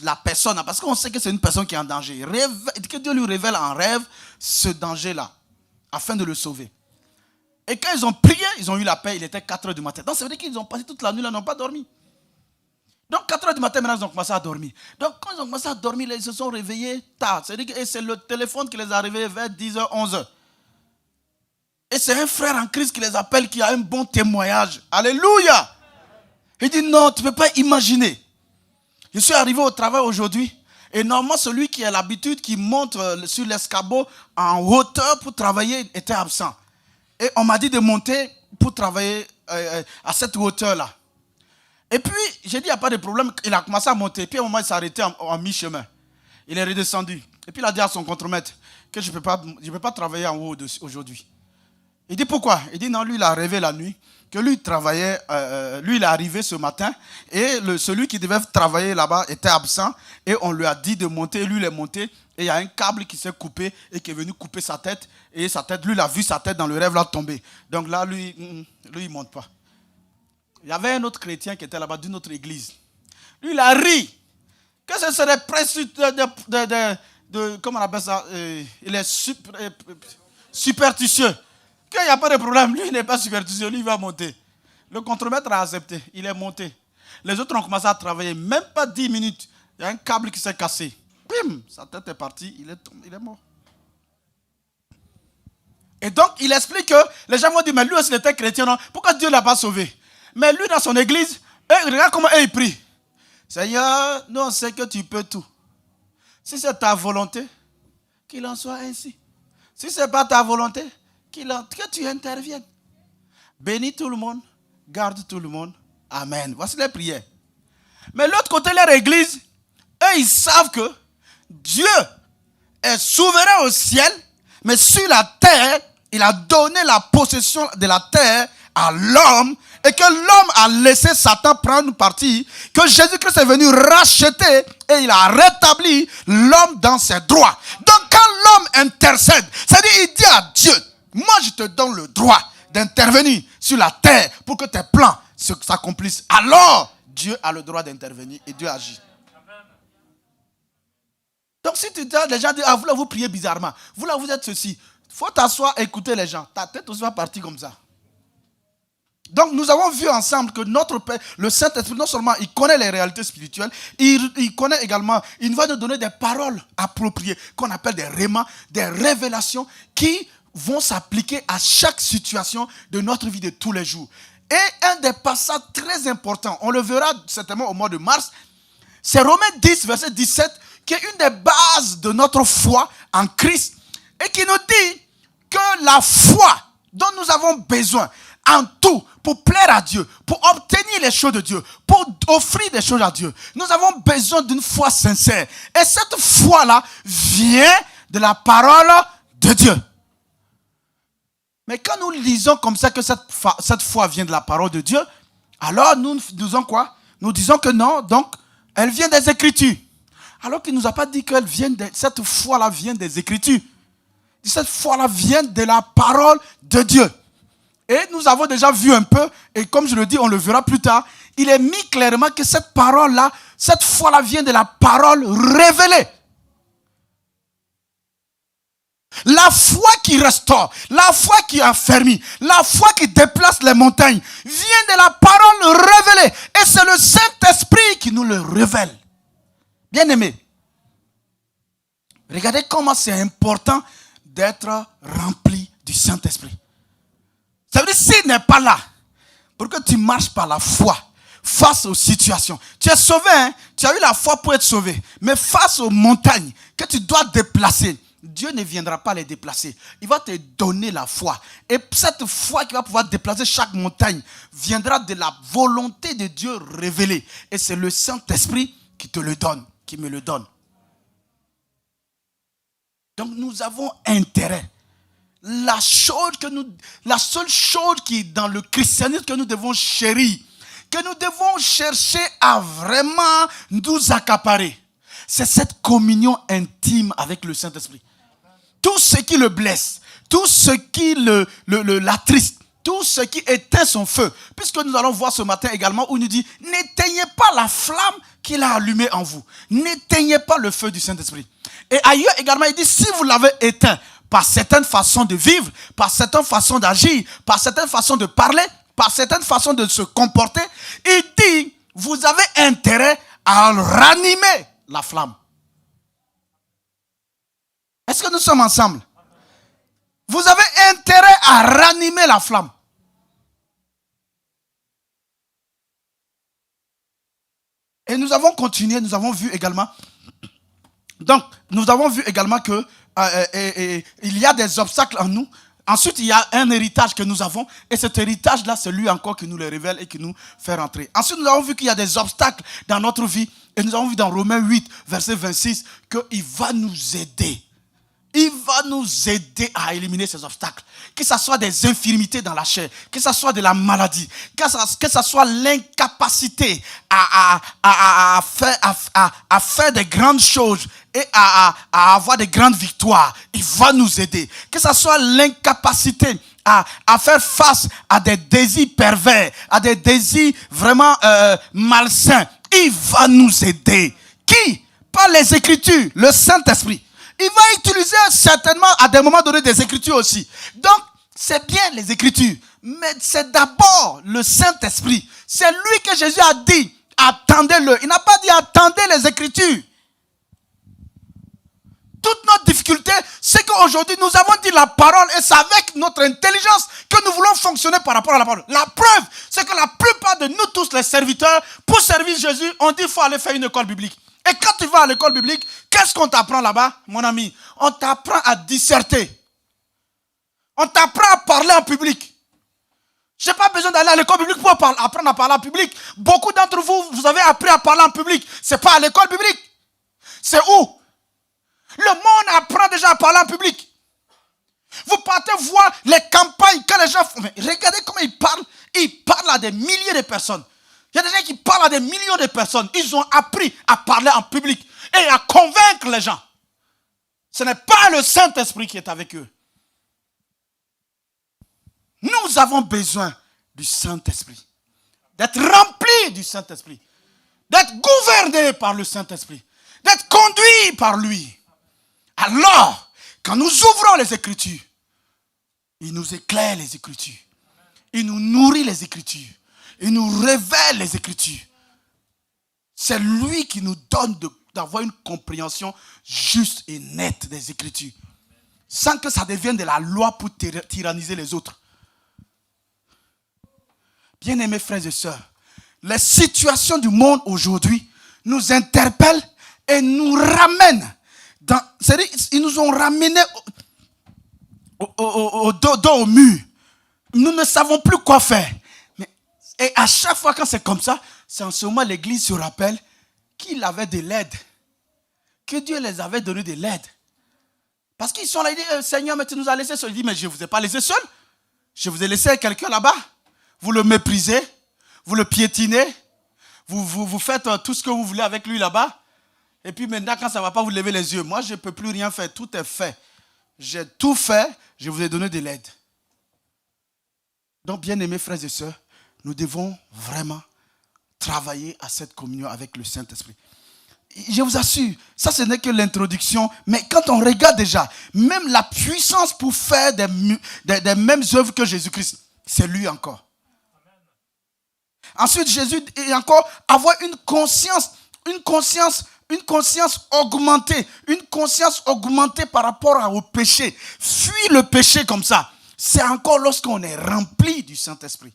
la personne. Parce qu'on sait que c'est une personne qui est en danger. Que Dieu lui révèle en rêve ce danger-là, afin de le sauver. Et quand ils ont prié, ils ont eu la paix, il était 4 heures du matin. Donc ça veut dire qu'ils ont passé toute la nuit là, ils n'ont pas dormi. Donc 4 heures du matin, maintenant ils ont commencé à dormir. Donc quand ils ont commencé à dormir, ils se sont réveillés tard. C'est-à-dire que c'est le téléphone qui les a réveillés vers 10h, 11h. Et c'est un frère en Christ qui les appelle, qui a un bon témoignage. Alléluia! Il dit non, tu ne peux pas imaginer. Je suis arrivé au travail aujourd'hui. Et normalement, celui qui a l'habitude, qui monte sur l'escabeau en hauteur pour travailler, était absent. Et on m'a dit de monter pour travailler à cette hauteur-là. Et puis, j'ai dit, il n'y a pas de problème. Il a commencé à monter. Puis, à un moment, il s'est arrêté en mi-chemin. Il est redescendu. Et puis, il a dit à son contremaître que je ne peux pas travailler en haut aujourd'hui. Il dit, pourquoi? Il dit, non, lui, il a rêvé la nuit. Que lui, travaillait, lui, il est arrivé ce matin. Et celui qui devait travailler là-bas était absent. Et on lui a dit de monter. Lui, il est monté. Et il y a un câble qui s'est coupé et qui est venu couper sa tête. Et sa tête, lui, il a vu sa tête dans le rêve là tomber. Donc là, lui, il ne monte pas. Il y avait un autre chrétien qui était là-bas d'une autre église. Lui, il a ri. Que ce serait presque comment on appelle ça? Il est superstitieux. Qu'il n'y a pas de problème. Lui, il n'est pas superstitieux. Lui, il va monter. Le contremaître a accepté. Il est monté. Les autres ont commencé à travailler. Même pas 10 minutes. Il y a un câble qui s'est cassé. Bim, sa tête est partie, il est mort. Et donc, il explique que les gens vont dire, mais lui aussi il était chrétien, non? Pourquoi Dieu ne l'a pas sauvé? Mais lui, dans son église, regarde comment il prie. Seigneur, nous on sait que tu peux tout. Si c'est ta volonté, qu'il en soit ainsi. Si ce n'est pas ta volonté, que tu interviennes. Bénis tout le monde, garde tout le monde. Amen. Voici les prières. Mais l'autre côté, leur église, eux, ils savent que Dieu est souverain au ciel, Mais sur la terre, il a donné la possession de la terre à l'homme et que l'homme a laissé Satan prendre parti, que Jésus-Christ est venu racheter et il a rétabli l'homme dans ses droits. Donc quand l'homme intercède, c'est-à-dire il dit à Dieu, moi je te donne le droit d'intervenir sur la terre pour que tes plans s'accomplissent. Alors Dieu a le droit d'intervenir et Dieu agit. Donc si tu dis, les gens disent, vous là vous priez bizarrement, vous là vous êtes ceci, il faut t'asseoir et écouter les gens. Ta tête aussi va partir comme ça. Donc nous avons vu ensemble que notre Père, le Saint-Esprit, non seulement il connaît les réalités spirituelles, il connaît également, il va nous donner des paroles appropriées, qu'on appelle des rémas, des révélations qui vont s'appliquer à chaque situation de notre vie de tous les jours. Et un des passages très importants, on le verra certainement au mois de mars, c'est Romains 10, verset 17, qui est une des bases de notre foi en Christ, et qui nous dit que la foi dont nous avons besoin en tout pour plaire à Dieu, pour obtenir les choses de Dieu, pour offrir des choses à Dieu, nous avons besoin d'une foi sincère. Et cette foi-là vient de la parole de Dieu. Mais quand nous lisons comme ça que cette foi vient de la parole de Dieu, alors nous disons quoi? Nous disons que non, donc elle vient des Écritures. Alors qu'il ne nous a pas dit que cette foi-là vient des Écritures. Cette foi-là vient de la parole de Dieu. Et nous avons déjà vu un peu, et comme je le dis, on le verra plus tard, il est mis clairement que cette parole-là, cette foi-là vient de la parole révélée. La foi qui restaure, la foi qui affermit, la foi qui déplace les montagnes, vient de la parole révélée. Et c'est le Saint-Esprit qui nous le révèle. Bien-aimés, regardez comment c'est important d'être rempli du Saint-Esprit. Ça veut dire s'il n'est pas là, pour que tu marches par la foi, face aux situations. Tu es sauvé, hein? Tu as eu la foi pour être sauvé. Mais face aux montagnes que tu dois déplacer, Dieu ne viendra pas les déplacer. Il va te donner la foi. Et cette foi qui va pouvoir déplacer chaque montagne viendra de la volonté de Dieu révélée. Et c'est le Saint-Esprit qui te le donne, qui me le donne. Donc nous avons intérêt. La seule chose qui est dans le christianisme que nous devons chérir, que nous devons chercher à vraiment nous accaparer, c'est cette communion intime avec le Saint-Esprit. Tout ce qui le blesse, tout ce qui l'attriste, tout ce qui éteint son feu, puisque nous allons voir ce matin également où il nous dit, n'éteignez pas la flamme qu'il a allumée en vous. N'éteignez pas le feu du Saint-Esprit. Et ailleurs également, il dit, si vous l'avez éteint, par certaines façons de vivre, par certaines façons d'agir, par certaines façons de parler, par certaines façons de se comporter, il dit, vous avez intérêt à ranimer la flamme. Est-ce que nous sommes ensemble? Vous avez intérêt à ranimer la flamme. Et nous avons continué, nous avons vu également. Donc, nous avons vu également que il y a des obstacles en nous. Ensuite, il y a un héritage que nous avons. Et cet héritage-là, c'est lui encore qui nous le révèle et qui nous fait rentrer. Ensuite, nous avons vu qu'il y a des obstacles dans notre vie. Et nous avons vu dans Romains 8, verset 26, qu'il va nous aider. Il va nous aider à éliminer ces obstacles. Que ce soit des infirmités dans la chair, que ce soit de la maladie, que ce soit l'incapacité à faire des grandes choses et à avoir des grandes victoires. Il va nous aider. Que ce soit l'incapacité à faire face à des désirs pervers, à des désirs vraiment malsains. Il va nous aider. Qui? Par les Écritures, le Saint-Esprit. Il va utiliser certainement à des moments donnés des Écritures aussi. Donc, c'est bien les Écritures. Mais c'est d'abord le Saint-Esprit. C'est lui que Jésus a dit, attendez-le. Il n'a pas dit, attendez les Écritures. Toute notre difficulté, c'est qu'aujourd'hui, nous avons dit la parole et c'est avec notre intelligence que nous voulons fonctionner par rapport à la parole. La preuve, c'est que la plupart de nous tous, les serviteurs, pour servir Jésus, on dit qu'il faut aller faire une école biblique. Et quand tu vas à l'école biblique, qu'est-ce qu'on t'apprend là-bas, mon ami? On t'apprend à disserter. On t'apprend à parler en public. Je n'ai pas besoin d'aller à l'école biblique pour apprendre à parler en public. Beaucoup d'entre vous, vous avez appris à parler en public. Ce n'est pas à l'école biblique. C'est où? Le monde apprend déjà à parler en public. Vous partez voir les campagnes quand les gens font. Mais regardez comment ils parlent. Ils parlent à des milliers de personnes. Il y a des gens qui parlent à des millions de personnes. Ils ont appris à parler en public et à convaincre les gens. Ce n'est pas le Saint-Esprit qui est avec eux. Nous avons besoin du Saint-Esprit. D'être remplis du Saint-Esprit. D'être gouvernés par le Saint-Esprit. D'être conduits par lui. Alors, quand nous ouvrons les Écritures, il nous éclaire les Écritures. Il nous nourrit les Écritures. Il nous révèle les Écritures. C'est lui qui nous donne d'avoir une compréhension juste et nette des Écritures. Sans que ça devienne de la loi pour tyranniser les autres. Bien-aimés frères et sœurs, les situations du monde aujourd'hui nous interpellent et nous ramènent. C'est-à-dire, ils nous ont ramenés au dos au mur. Nous ne savons plus quoi faire. Et à chaque fois quand c'est comme ça, c'est en ce moment l'église se rappelle qu'il avait de l'aide. Que Dieu les avait donné de l'aide. Parce qu'ils sont là, ils disent, Seigneur, mais tu nous as laissés seuls. Il dit, mais je ne vous ai pas laissé seul. Je vous ai laissé quelqu'un là-bas. Vous le méprisez, vous le piétinez, vous faites tout ce que vous voulez avec lui là-bas. Et puis maintenant, quand ça ne va pas, vous levez les yeux. Moi, je ne peux plus rien faire, tout est fait. J'ai tout fait, je vous ai donné de l'aide. Donc, bien-aimés frères et sœurs, nous devons vraiment travailler à cette communion avec le Saint-Esprit. Je vous assure, ça ce n'est que l'introduction, mais quand on regarde déjà, même la puissance pour faire des mêmes œuvres que Jésus-Christ, c'est lui encore. Ensuite, Jésus est encore avoir une conscience augmentée, par rapport au péché. Fuir le péché comme ça, c'est encore lorsqu'on est rempli du Saint-Esprit.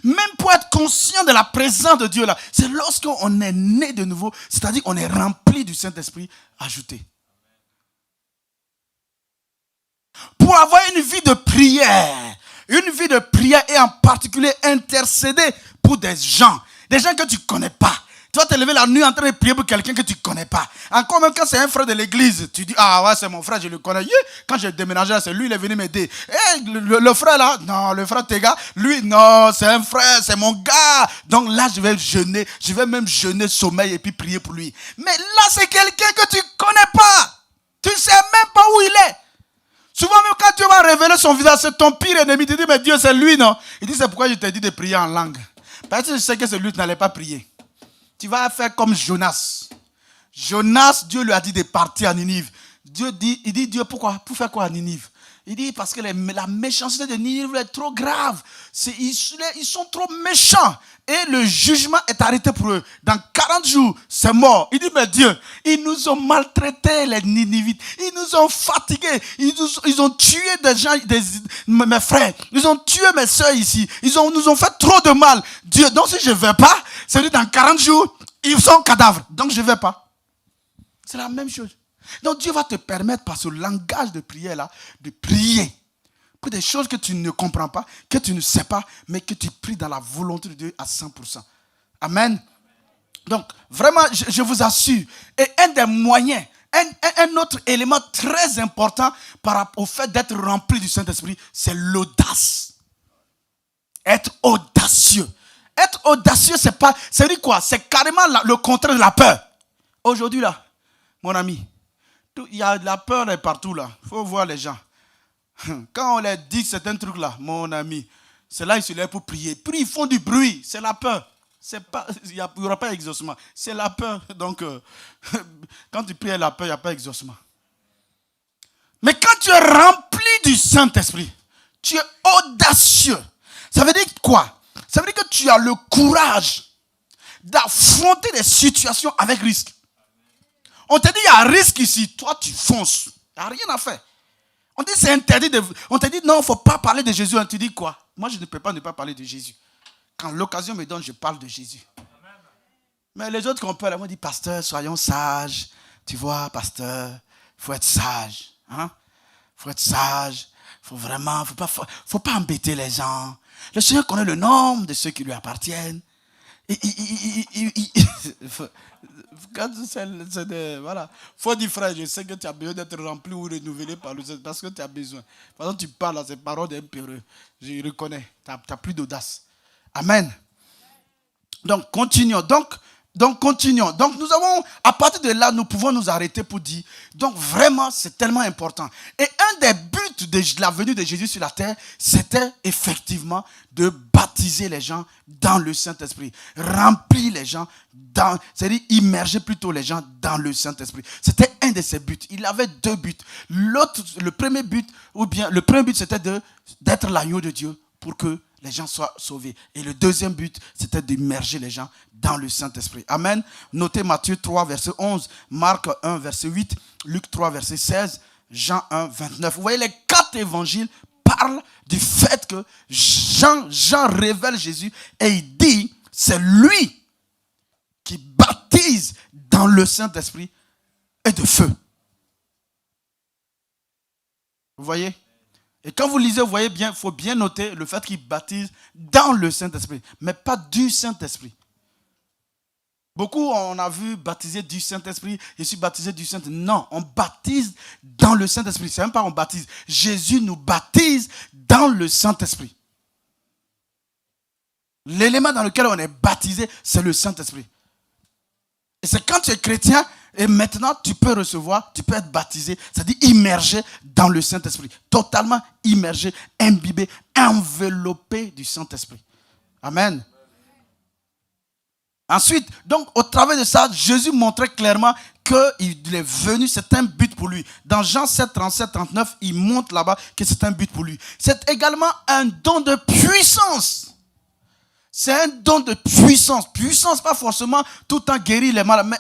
Même pour être conscient de la présence de Dieu là, c'est lorsqu'on est né de nouveau, c'est-à-dire qu'on est rempli du Saint-Esprit ajouté. Pour avoir une vie de prière et en particulier intercéder pour des gens que tu ne connais pas. Tu vas te lever la nuit en train de prier pour quelqu'un que tu ne connais pas. Encore même quand c'est un frère de l'église, tu dis, ah ouais, c'est mon frère, je le connais. Quand j'ai déménagé, c'est lui, il est venu m'aider. Le frère là, non, le frère Tega, lui, non, c'est un frère, c'est mon gars. Donc là, je vais jeûner, je vais même jeûner sommeil et puis prier pour lui. Mais là, c'est quelqu'un que tu ne connais pas. Tu ne sais même pas où il est. Souvent même quand Dieu va révéler son visage, c'est ton pire ennemi. Tu dis, mais Dieu, c'est lui, non? Il dit, c'est pourquoi je t'ai dit de prier en langue. Parce que je sais que c'est lui qui n'allait pas prier. Tu vas faire comme Jonas. Jonas, Dieu lui a dit de partir à Ninive. Il dit, Dieu, pourquoi? Pour faire quoi à Ninive? Il dit, parce que la méchanceté de Ninive est trop grave. Ils sont trop méchants. Et le jugement est arrêté pour eux. Dans 40 jours, c'est mort. Il dit, mais Dieu, ils nous ont maltraités, les Ninivites. Ils nous ont fatigués. Ils ont tué des gens, mes frères. Ils ont tué mes soeurs ici. Nous ont fait trop de mal. Dieu, donc si je ne vais pas, c'est dit dans 40 jours, ils sont cadavres. Donc je ne vais pas. C'est la même chose. Donc Dieu va te permettre par ce langage de prière là, de prier pour des choses que tu ne comprends pas, que tu ne sais pas, mais que tu pries dans la volonté de Dieu à 100%. Amen. Donc vraiment, je vous assure, et un des moyens, un autre élément très important par rapport au fait d'être rempli du Saint-Esprit, c'est l'audace. Être audacieux. Être audacieux, c'est dire quoi? C'est carrément le contraire de la peur. Aujourd'hui là, mon ami, il y a de la peur partout là. Il faut voir les gens. Quand on leur dit certains trucs là, mon ami, c'est là ils se lèvent pour prier. Puis ils font du bruit, c'est la peur. Il n'y aura pas d'exaucement. C'est la peur. Donc, quand tu pries à la peur, il n'y a pas d'exaucement. Mais quand tu es rempli du Saint-Esprit, tu es audacieux. Ça veut dire quoi? Ça veut dire que tu as le courage d'affronter des situations avec risque. On te dit, il y a un risque ici. Toi, tu fonces. Il n'y a rien à faire. On dit, c'est interdit. On te dit, non, il ne faut pas parler de Jésus. Tu dis quoi? Moi, je ne peux pas ne pas parler de Jésus. Quand l'occasion me donne, je parle de Jésus. Amen. Mais les autres qui ont peur, ils m'ont dit, pasteur, soyons sages. Tu vois, pasteur, il faut être sage. Il faut être sage. Il faut pas embêter les gens. Le Seigneur connaît le nombre de ceux qui lui appartiennent. Quand voilà. Faut dire, frère, je sais que tu as besoin d'être rempli ou renouvelé par le Seigneur parce que tu as besoin. Pendant que tu parles à ces paroles d'un peureux, je reconnais, tu n'as plus d'audace. Amen. Donc, continuons. Donc, continuons. Donc, nous avons, à partir de là, nous pouvons nous arrêter pour dire, donc vraiment, c'est tellement important. Et un des buts de la venue de Jésus sur la terre, c'était effectivement de baptiser les gens dans le Saint-Esprit. Remplir les gens c'est-à-dire immerger plutôt les gens dans le Saint-Esprit. C'était un de ses buts. Il avait deux buts. Le premier but, c'était d'être l'agneau de Dieu pour que les gens soient sauvés. Et le deuxième but, c'était d'immerger les gens dans le Saint-Esprit. Amen. Notez Matthieu 3, verset 11, Marc 1, verset 8, Luc 3, verset 16, Jean 1, 29. Vous voyez, les 4 évangiles parlent du fait que Jean révèle Jésus et il dit, c'est lui qui baptise dans le Saint-Esprit et de feu. Vous voyez? Et quand vous lisez, vous voyez bien, il faut bien noter le fait qu'il baptise dans le Saint-Esprit, mais pas du Saint-Esprit. Beaucoup, on a vu baptiser du Saint-Esprit, je suis baptisé du Saint-Esprit. Non, on baptise dans le Saint-Esprit. C'est même pas on baptise. Jésus nous baptise dans le Saint-Esprit. L'élément dans lequel on est baptisé, c'est le Saint-Esprit. Et c'est quand tu es chrétien, et maintenant tu peux être baptisé, c'est-à-dire immergé dans le Saint-Esprit. Totalement immergé, imbibé, enveloppé du Saint-Esprit. Amen. Ensuite, donc au travers de ça, Jésus montrait clairement qu'il est venu, c'est un but pour lui. Dans Jean 7, 37, 39, il montre là-bas que c'est un but pour lui. C'est également un don de puissance. C'est un don de puissance. Puissance, pas forcément tout le temps guérir les malades, mais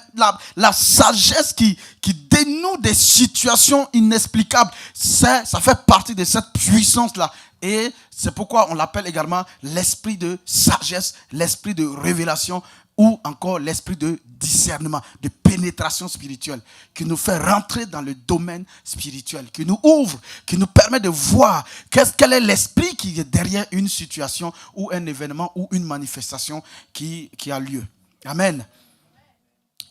la sagesse qui dénoue des situations inexplicables, ça fait partie de cette puissance-là. Et c'est pourquoi on l'appelle également l'esprit de sagesse, l'esprit de révélation ou encore l'esprit de discernement, de pénétration spirituelle, qui nous fait rentrer dans le domaine spirituel, qui nous ouvre, qui nous permet de voir quel est l'esprit qui est derrière une situation ou un événement ou une manifestation qui a lieu. Amen.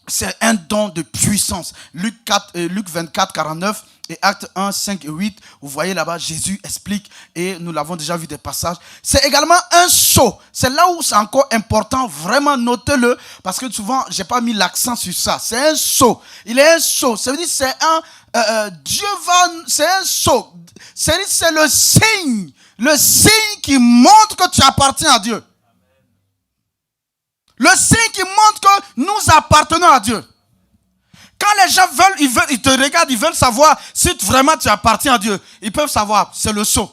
C'est un don de puissance. Luc 24, 49 et Actes 1, 5 et 8, vous voyez là-bas, Jésus explique, et nous l'avons déjà vu des passages. C'est également un sceau. C'est là où c'est encore important, vraiment notez-le, parce que souvent, je n'ai pas mis l'accent sur ça. C'est un sceau. Il est un sceau. Ça veut dire c'est c'est un sceau. C'est le signe qui montre que tu appartiens à Dieu. Le signe qui montre que nous appartenons à Dieu. Quand les gens ils te regardent, ils veulent savoir si vraiment tu appartiens à Dieu. Ils peuvent savoir, c'est le sceau.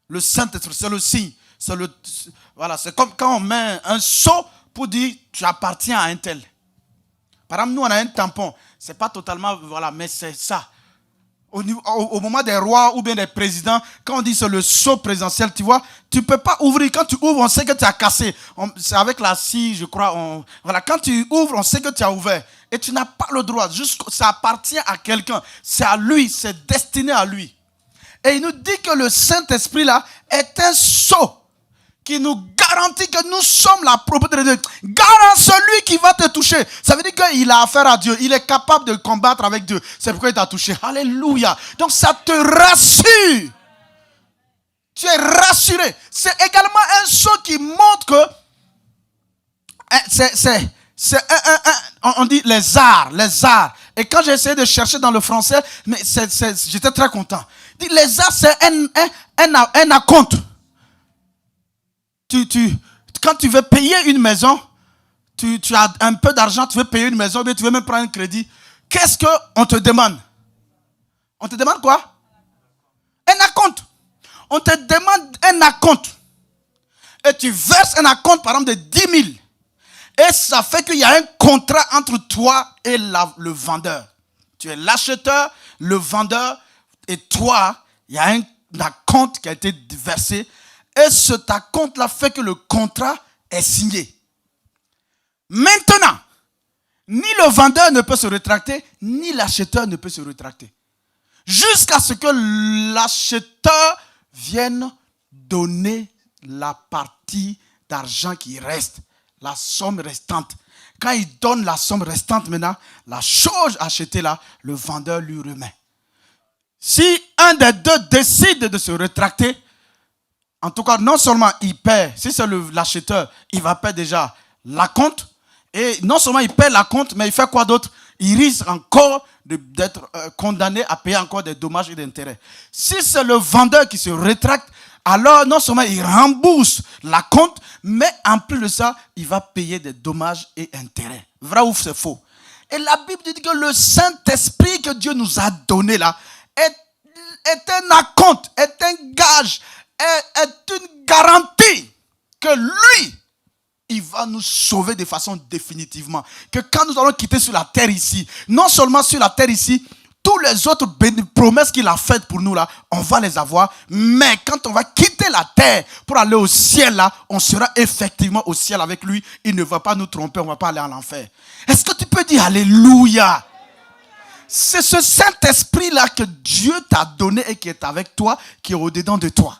Le Saint-Esprit, c'est le signe. Voilà, c'est comme quand on met un sceau pour dire tu appartiens à un tel. Par exemple, nous on a un tampon. C'est pas totalement, voilà, mais c'est ça. Au moment des rois ou bien des présidents, quand on dit c'est le sceau présidentiel, tu vois, tu ne peux pas ouvrir. Quand tu ouvres, on sait que tu as cassé. C'est avec la scie, je crois. Voilà, quand tu ouvres, on sait que tu as ouvert. Et tu n'as pas le droit. Ça appartient à quelqu'un. C'est à lui, c'est destiné à lui. Et il nous dit que le Saint-Esprit là est un sceau qui nous garantit que nous sommes la propriété de Dieu. Garant celui qui va te toucher. Ça veut dire qu'il a affaire à Dieu. Il est capable de combattre avec Dieu. C'est pourquoi il t'a touché. Alléluia. Donc ça te rassure. Tu es rassuré. C'est également un sceau qui montre que on dit les arts. Et quand j'ai essayé de chercher dans le français, mais j'étais très content. Les arts, c'est un acompte. Quand tu veux payer une maison, tu as un peu d'argent, tu veux payer une maison, mais tu veux même prendre un crédit. Qu'est-ce qu'on te demande? On te demande quoi? Un acompte. On te demande un acompte. Et tu verses un acompte, par exemple, de 10 000. Et ça fait qu'il y a un contrat entre toi et le vendeur. Tu es l'acheteur, le vendeur, et toi, il y a un acompte qui a été versé. Et cet acompte-là fait que le contrat est signé. Maintenant, ni le vendeur ne peut se rétracter, ni l'acheteur ne peut se rétracter. Jusqu'à ce que l'acheteur vienne donner la partie d'argent qui reste. la somme restante. Quand il donne la somme restante maintenant, la chose achetée là, le vendeur lui remet. Si un des deux décide de se rétracter, en tout cas, non seulement il paie, si c'est l'acheteur, il va payer déjà la compte. Et non seulement il paie la compte, mais il fait quoi d'autre? Il risque encore d'être condamné à payer encore des dommages et des intérêts. Si c'est le vendeur qui se rétracte, alors non seulement il rembourse la compte, mais en plus de ça, il va payer des dommages et intérêts. Vrai ou c'est faux? Et la Bible dit que le Saint-Esprit que Dieu nous a donné là est un acompte, est un gage, est une garantie que lui, il va nous sauver de façon définitivement. Que quand nous allons quitter sur la terre ici, non seulement sur la terre ici, tous les autres promesses qu'il a faites pour nous là, on va les avoir. Mais quand on va quitter la terre pour aller au ciel là, on sera effectivement au ciel avec lui. Il ne va pas nous tromper, on ne va pas aller en enfer. Est-ce que tu peux dire Alléluia? C'est ce Saint-Esprit là que Dieu t'a donné et qui est avec toi, qui est au-dedans de toi.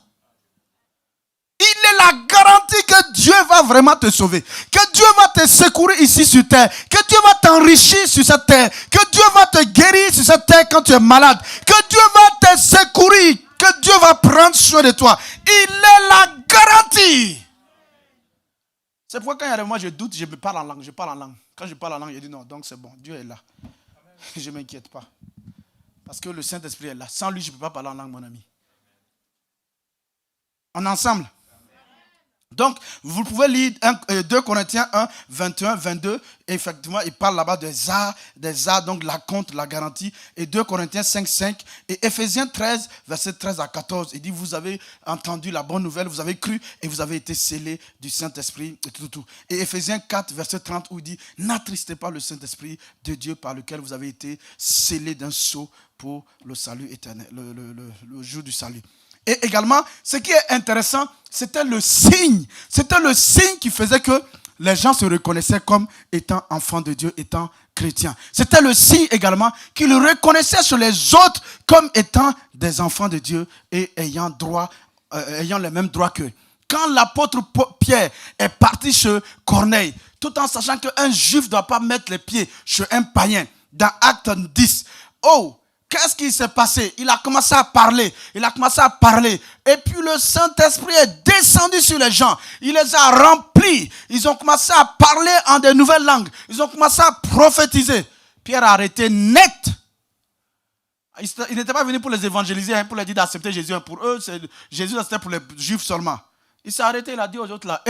Il est la garantie que Dieu va vraiment te sauver. Que Dieu va te secourir ici sur terre. Que Dieu va t'enrichir sur cette terre. Que Dieu va te guérir sur cette terre quand tu es malade. Que Dieu va te secourir. Que Dieu va prendre soin de toi. Il est la garantie. C'est pourquoi quand il y a des moments je doute, je me parle en langue. Je parle en langue. Quand je parle en langue, je dis non, donc c'est bon. Dieu est là. Je ne m'inquiète pas. Parce que le Saint-Esprit est là. Sans lui, je ne peux pas parler en langue, mon ami. On est ensemble. Donc, vous pouvez lire 2 Corinthiens 1, 21, 22. Effectivement, il parle là-bas des arts, donc la compte, la garantie. Et 2 Corinthiens 5, 5. Et Ephésiens 13, verset 13 à 14. Il dit, vous avez entendu la bonne nouvelle, vous avez cru et vous avez été scellés du Saint-Esprit. Et tout. Et Ephésiens 4, verset 30, où il dit, n'attristez pas le Saint-Esprit de Dieu par lequel vous avez été scellés d'un sceau pour le salut éternel, le jour du salut. Et également, ce qui est intéressant, c'était le signe. C'était le signe qui faisait que les gens se reconnaissaient comme étant enfants de Dieu, étant chrétiens. C'était le signe également qu'ils reconnaissaient sur les autres comme étant des enfants de Dieu et ayant les mêmes droits qu'eux. Quand l'apôtre Pierre est parti chez Corneille, tout en sachant qu'un juif ne doit pas mettre les pieds chez un païen, dans Acte 10, qu'est-ce qui s'est passé? Il a commencé à parler. Et puis le Saint-Esprit est descendu sur les gens. Il les a remplis. Ils ont commencé à parler en de nouvelles langues. Ils ont commencé à prophétiser. Pierre a arrêté net. Il n'était pas venu pour les évangéliser, pour les dire d'accepter Jésus. Pour eux, Jésus c'était pour les Juifs seulement. Il s'est arrêté, il a dit aux autres là,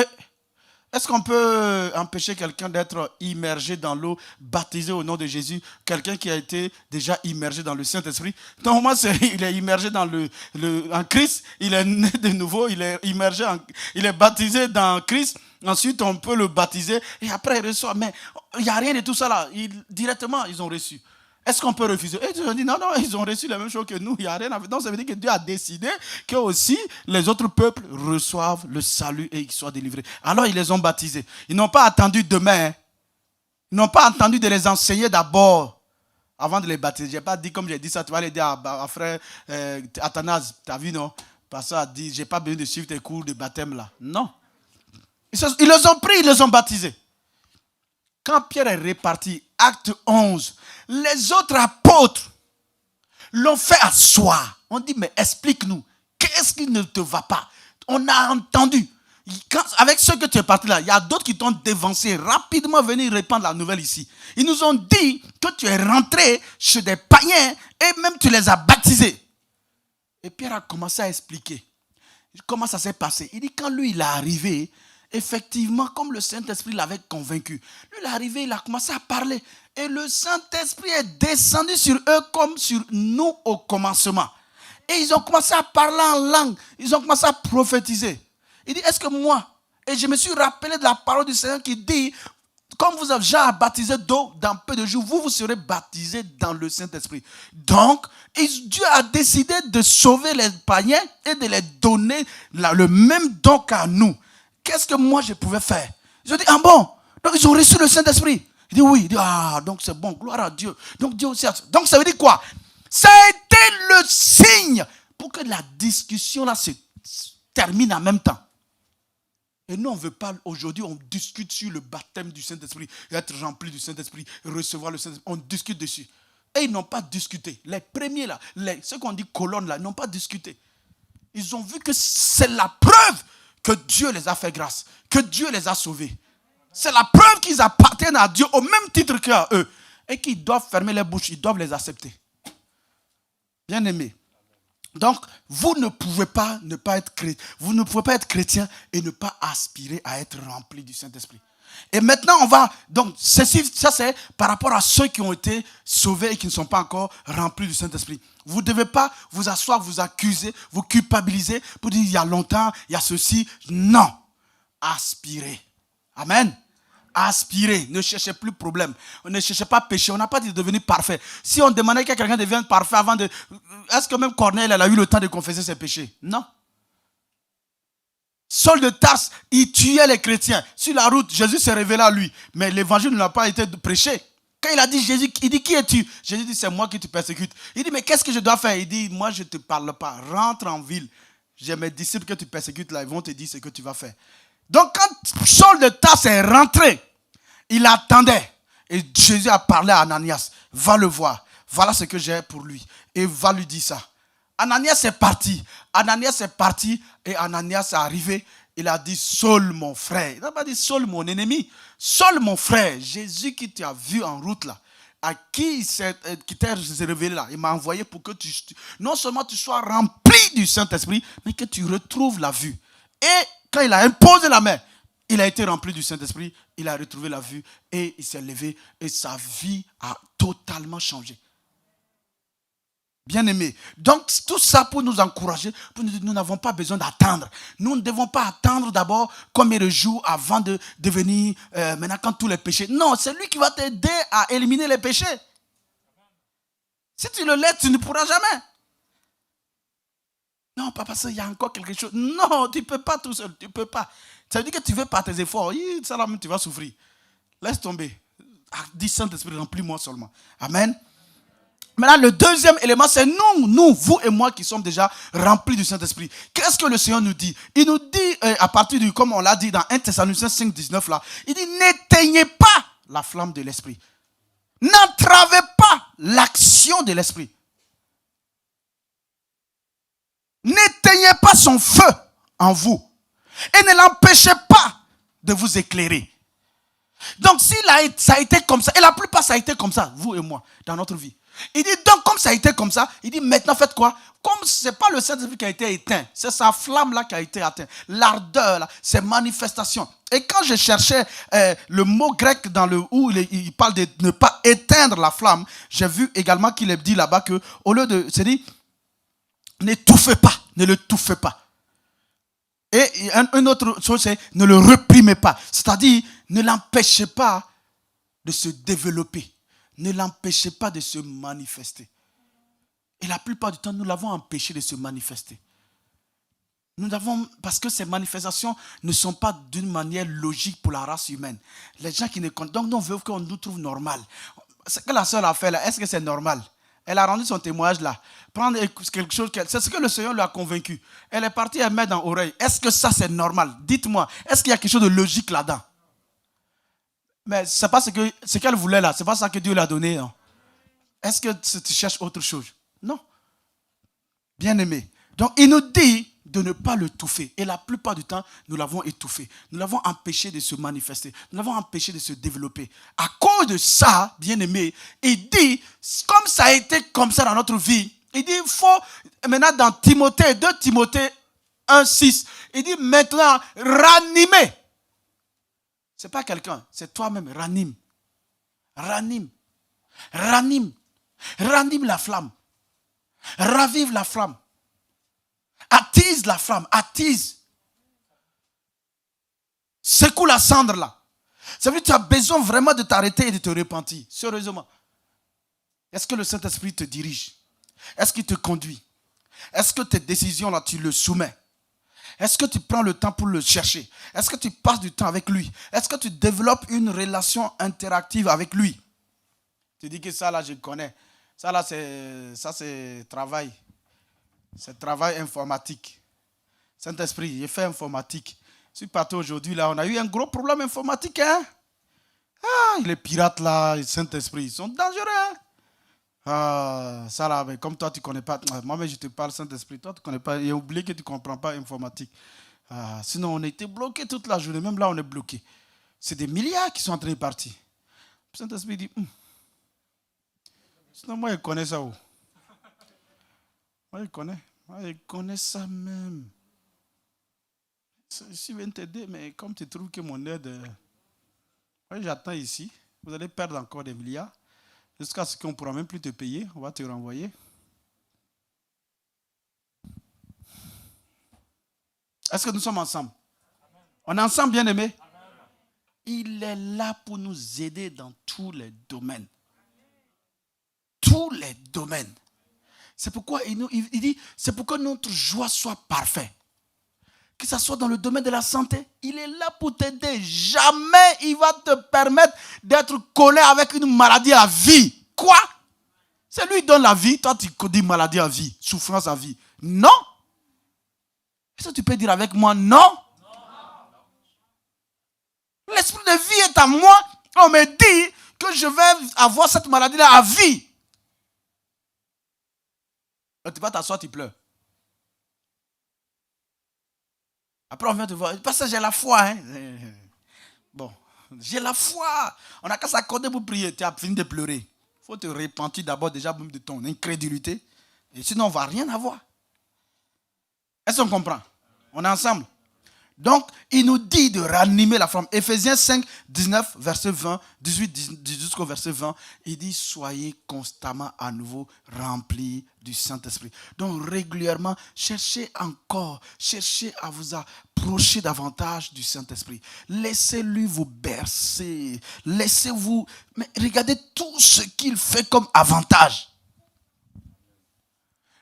est-ce qu'on peut empêcher quelqu'un d'être immergé dans l'eau, baptisé au nom de Jésus? Quelqu'un qui a été déjà immergé dans le Saint-Esprit. Donc moi, il est immergé en Christ. Il est né de nouveau. Il est immergé, il est baptisé dans Christ. Ensuite, on peut le baptiser. Et après, il reçoit. Mais il n'y a rien de tout ça là. Directement, ils ont reçu. Est-ce qu'on peut refuser? Et Dieu a dit non, ils ont reçu la même chose que nous. Il n'y a rien à faire. Donc ça veut dire que Dieu a décidé que aussi les autres peuples reçoivent le salut et qu'ils soient délivrés. Alors ils les ont baptisés. Ils n'ont pas attendu demain. Ils n'ont pas attendu de les enseigner d'abord avant de les baptiser. Je n'ai pas dit comme j'ai dit ça. Tu vas aller dire à frère Athanase, tu as vu non? Parce qu'il a dit, je n'ai pas besoin de suivre tes cours de baptême là. Non. Ils les ont pris, ils les ont baptisés. Quand Pierre est reparti, acte 11, les autres apôtres l'ont fait asseoir. On dit, mais explique-nous, qu'est-ce qui ne te va pas? On a entendu. Avec ceux que tu es parti là, il y a d'autres qui t'ont dévancé, rapidement venir répandre la nouvelle ici. Ils nous ont dit que tu es rentré chez des païens et même tu les as baptisés. Et Pierre a commencé à expliquer comment ça s'est passé. Il dit, quand lui il est arrivé, effectivement, comme le Saint-Esprit l'avait convaincu, lui il est arrivé, il a commencé à parler. Et le Saint-Esprit est descendu sur eux comme sur nous au commencement. Et ils ont commencé à parler en langue. Ils ont commencé à prophétiser. Il dit, est-ce que moi, et je me suis rappelé de la parole du Seigneur qui dit, comme vous avez déjà baptisé d'eau dans peu de jours, vous serez baptisés dans le Saint-Esprit. Donc, Dieu a décidé de sauver les païens et de les donner le même don qu'à nous. Qu'est-ce que moi je pouvais faire? Ils ont dit, ah bon? Donc ils ont reçu le Saint-Esprit. Il dit oui. Il dit, ah, donc c'est bon, gloire à Dieu. Donc Dieu aussi a... Donc ça veut dire quoi? Ça a été le signe pour que la discussion là se termine en même temps. Et nous, on ne veut pas, aujourd'hui, on discute sur le baptême du Saint-Esprit, être rempli du Saint-Esprit, recevoir le Saint-Esprit. On discute dessus. Et ils n'ont pas discuté. Les premiers là, ceux qu'on dit colonnes là, n'ont pas discuté. Ils ont vu que c'est la preuve que Dieu les a fait grâce, que Dieu les a sauvés. C'est la preuve qu'ils appartiennent à Dieu au même titre qu'à eux. Et qu'ils doivent fermer les bouches, ils doivent les accepter. Bien-aimés. Donc, vous ne pouvez pas ne pas être chrétien. Vous ne pouvez pas être chrétien et ne pas aspirer à être rempli du Saint-Esprit. Et maintenant, on va... Donc, ça c'est par rapport à ceux qui ont été sauvés et qui ne sont pas encore remplis du Saint-Esprit. Vous ne devez pas vous asseoir, vous accuser, vous culpabiliser pour dire il y a longtemps, il y a ceci. Non. Aspirez. Amen. Aspirez, ne cherchez plus de problème. Ne cherchez pas péché. On n'a pas dit de devenir parfait. Si on demandait que quelqu'un devienne parfait avant de... Est-ce que même Corneille elle a eu le temps de confesser ses péchés? Non. Saul de Tarse, il tuait les chrétiens. Sur la route, Jésus s'est révélé à lui. Mais l'évangile n'a pas été prêché. Quand il a dit Jésus, il dit qui es-tu? Jésus dit c'est moi qui te persécute. Il dit mais qu'est-ce que je dois faire? Il dit moi je ne te parle pas. Rentre en ville. J'ai mes disciples que tu persécutes là. Ils vont te dire ce que tu vas faire. Donc quand Saul de Tarse est rentré, il attendait. Et Jésus a parlé à Ananias. Va le voir. Voilà ce que j'ai pour lui. Et va lui dire ça. Ananias est parti. Ananias est parti. Et Ananias est arrivé. Il a dit Saul mon frère. Il n'a pas dit Saul mon ennemi. Saul mon frère. Jésus qui t'a vu en route là. À qui t'est révélé là. Il m'a envoyé pour que non seulement tu sois rempli du Saint-Esprit, mais que tu retrouves la vue. Et quand il a imposé la main, il a été rempli du Saint-Esprit, il a retrouvé la vue et il s'est levé et sa vie a totalement changé. Bien-aimés. Donc, tout ça pour nous encourager, pour nous dire, nous n'avons pas besoin d'attendre. Nous ne devons pas attendre d'abord combien de jours avant de devenir, maintenant quand tous les péchés. Non, c'est lui qui va t'aider à éliminer les péchés. Si tu le laisses, tu ne pourras jamais. Non, pas parce qu'il y a encore quelque chose. Non, tu ne peux pas tout seul, tu ne peux pas. Ça veut dire que tu veux par tes efforts. Ça là même, tu vas souffrir. Laisse tomber. Dis Saint-Esprit, remplis-moi seulement. Amen. Maintenant, le deuxième élément, c'est nous, vous et moi qui sommes déjà remplis du Saint-Esprit. Qu'est-ce que le Seigneur nous dit? Il nous dit, à partir du, comme on l'a dit dans 1 Thessaloniciens 5, 19 là, il dit, n'éteignez pas la flamme de l'Esprit. N'entravez pas l'action de l'Esprit. N'éteignez pas son feu en vous. Et ne l'empêchez pas de vous éclairer. Donc, ça a été comme ça, et la plupart ça a été comme ça, vous et moi, dans notre vie. Il dit, donc comme ça a été comme ça, il dit, maintenant faites quoi? Comme ce n'est pas le Saint-Esprit qui a été éteint, c'est sa flamme là qui a été atteinte. L'ardeur là, c'est manifestation. Et quand je cherchais le mot grec où il parle de ne pas éteindre la flamme, j'ai vu également qu'il est dit là-bas que, au lieu de, c'est dit, n'étouffez pas, ne le touffez pas. Et une autre chose, c'est ne le réprimez pas. C'est-à-dire, ne l'empêchez pas de se développer. Ne l'empêchez pas de se manifester. Et la plupart du temps, nous l'avons empêché de se manifester. Parce que ces manifestations ne sont pas d'une manière logique pour la race humaine. Les gens qui ne comptent, donc nous veulent qu'on nous trouve normal. Ce que la sœur a fait là, est-ce que c'est normal? Elle a rendu son témoignage là. Prendre quelque chose, c'est ce que le Seigneur lui a convaincu. Elle est partie, elle met dans l'oreille. Est-ce que ça c'est normal? Dites-moi, est-ce qu'il y a quelque chose de logique là-dedans? Mais c'est pas ce qu'elle voulait là. C'est pas ça que Dieu lui a donné. Non? Est-ce que tu cherches autre chose? Non. Bien-aimé. Donc il nous dit de ne pas le étouffer. Et la plupart du temps, nous l'avons étouffé. Nous l'avons empêché de se manifester. Nous l'avons empêché de se développer. À cause de ça, bien-aimé, il dit, comme ça a été comme ça dans notre vie, il dit, il faut, maintenant dans Timothée, 2 Timothée 1, 6, il dit maintenant, ranimer. Ce n'est pas quelqu'un, c'est toi-même, ranime. Ranime. Ranime. Ranime la flamme. Ravive la flamme. Attise la flamme, attise. Secoue la cendre là. Ça veut dire que tu as besoin vraiment de t'arrêter et de te repentir. Sérieusement. Est-ce que le Saint-Esprit te dirige? Est-ce qu'il te conduit? Est-ce que tes décisions là, tu le soumets? Est-ce que tu prends le temps pour le chercher? Est-ce que tu passes du temps avec lui? Est-ce que tu développes une relation interactive avec lui? Tu dis que ça là, je connais. Ça là, c'est travail. C'est travail informatique. Saint-Esprit, j'ai fait informatique. Je suis parti aujourd'hui, là, on a eu un gros problème informatique. Hein? Ah, les pirates, là, les Saint-Esprit, ils sont dangereux. Hein? Ah, ça là, mais comme toi, tu ne connais pas. Moi-même, je te parle Saint-Esprit. Toi, tu ne connais pas. Et oublie que tu ne comprends pas informatique. Ah, sinon, on a été bloqués toute la journée. Même là, on est bloqué. C'est des milliards qui sont en train de partir. Saint-Esprit dit, sinon, moi, je connais ça où? Moi, je connais ça même. Je viens t'aider, mais comme tu trouves que mon aide, moi, j'attends ici. Vous allez perdre encore des milliards. Jusqu'à ce qu'on ne pourra même plus te payer. On va te renvoyer. Est-ce que nous sommes ensemble? On est ensemble, bien-aimés? Il est là pour nous aider dans tous les domaines. Tous les domaines. C'est pourquoi il dit, c'est pour que notre joie soit parfaite. Que ce soit dans le domaine de la santé, il est là pour t'aider. Jamais il va te permettre d'être collé avec une maladie à vie. Quoi? C'est lui qui donne la vie, toi tu dis maladie à vie, souffrance à vie. Non? Est-ce que tu peux dire avec moi non? L'esprit de vie est à moi. On me dit que je vais avoir cette maladie-là à vie. Tu vas t'asseoir, tu pleures. Après, on vient te voir. Parce que j'ai la foi. Hein? Bon, j'ai la foi. On n'a qu'à s'accorder pour prier. Tu as fini de pleurer. Il faut te repentir d'abord déjà de ton incrédulité. Et sinon, on ne va rien avoir. Est-ce qu'on comprend? On est ensemble. Donc, il nous dit de ranimer la flamme. Éphésiens 5, 19, verset 20, 18 jusqu'au verset 20, il dit, soyez constamment à nouveau remplis du Saint-Esprit. Donc, régulièrement, cherchez à vous approcher davantage du Saint-Esprit. Laissez-lui vous bercer. Laissez-vous, mais regardez tout ce qu'il fait comme avantage.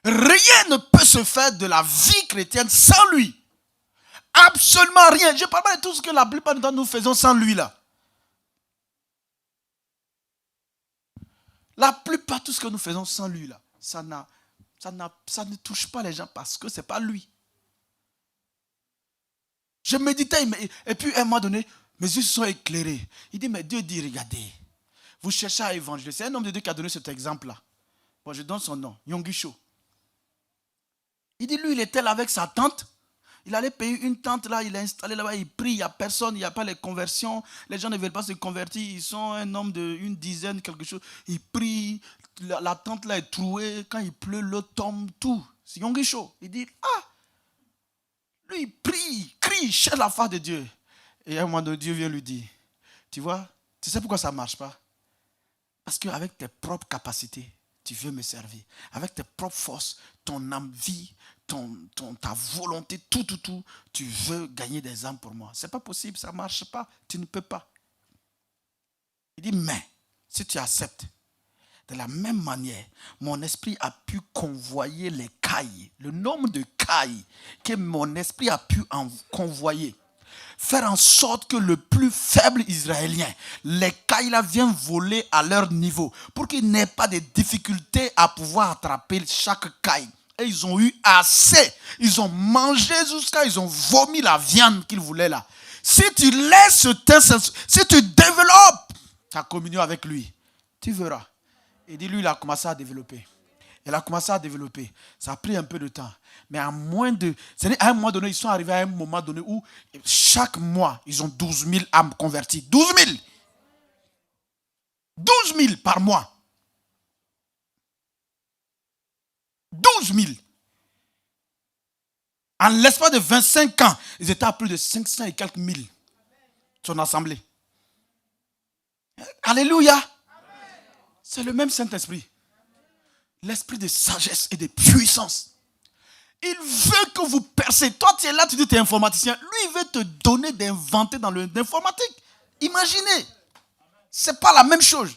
Rien ne peut se faire de la vie chrétienne sans lui. Absolument rien. Je ne parle pas de tout ce que la plupart du temps nous faisons sans lui là. La plupart, tout ce que nous faisons sans lui là, ça ne touche pas les gens parce que ce n'est pas lui. Je méditais et puis à un moment donné, mes yeux se sont éclairés. Il dit, mais Dieu dit, regardez, vous cherchez à évangéliser. C'est un homme de Dieu qui a donné cet exemple là. Bon, je donne son nom, Yonggi-cho. Il dit, lui, il était là avec sa tante. Il allait payer une tente là, il est installé là-bas, il prie, il n'y a personne, il n'y a pas les conversions. Les gens ne veulent pas se convertir, ils sont un nombre d'une dizaine, quelque chose. Il prie, la tente là est trouée, quand il pleut, l'eau tombe, tout. C'est Yonggi-cho. Il dit, lui il prie, il crie, cherche la face de Dieu. Et à un moment donné, Dieu vient lui dire, tu vois, tu sais pourquoi ça ne marche pas? Parce qu'avec tes propres capacités, tu veux me servir. Avec tes propres forces, ton envie, ta volonté, tout, tu veux gagner des âmes pour moi. Ce n'est pas possible, ça ne marche pas, tu ne peux pas. Il dit, mais si tu acceptes, de la même manière, mon esprit a pu convoyer les cailles, le nombre de cailles que mon esprit a pu convoyer. Faire en sorte que le plus faible israélien, les cailles là viennent voler à leur niveau pour qu'il n'ait pas de difficulté à pouvoir attraper chaque caille. Et ils ont eu assez. Ils ont mangé jusqu'à ils ont vomi la viande qu'ils voulaient là. Si tu laisses si tu développes ta communion avec lui, tu verras. Et dit lui, il a commencé à développer. Il a commencé à développer. Ça a pris un peu de temps. Mais à un moment donné, ils sont arrivés à un moment donné où chaque mois, ils ont 12 000 âmes converties. 12 000. 12 000 par mois. 12 000. En l'espace de 25 ans, ils étaient à plus de 500 et quelques mille. Son assemblée. Alléluia. C'est le même Saint-Esprit. L'esprit de sagesse et de puissance. Il veut que vous percez. Toi, tu es là, tu dis que tu es informaticien. Lui, il veut te donner d'inventer dans l'informatique. Imaginez. Ce n'est pas la même chose.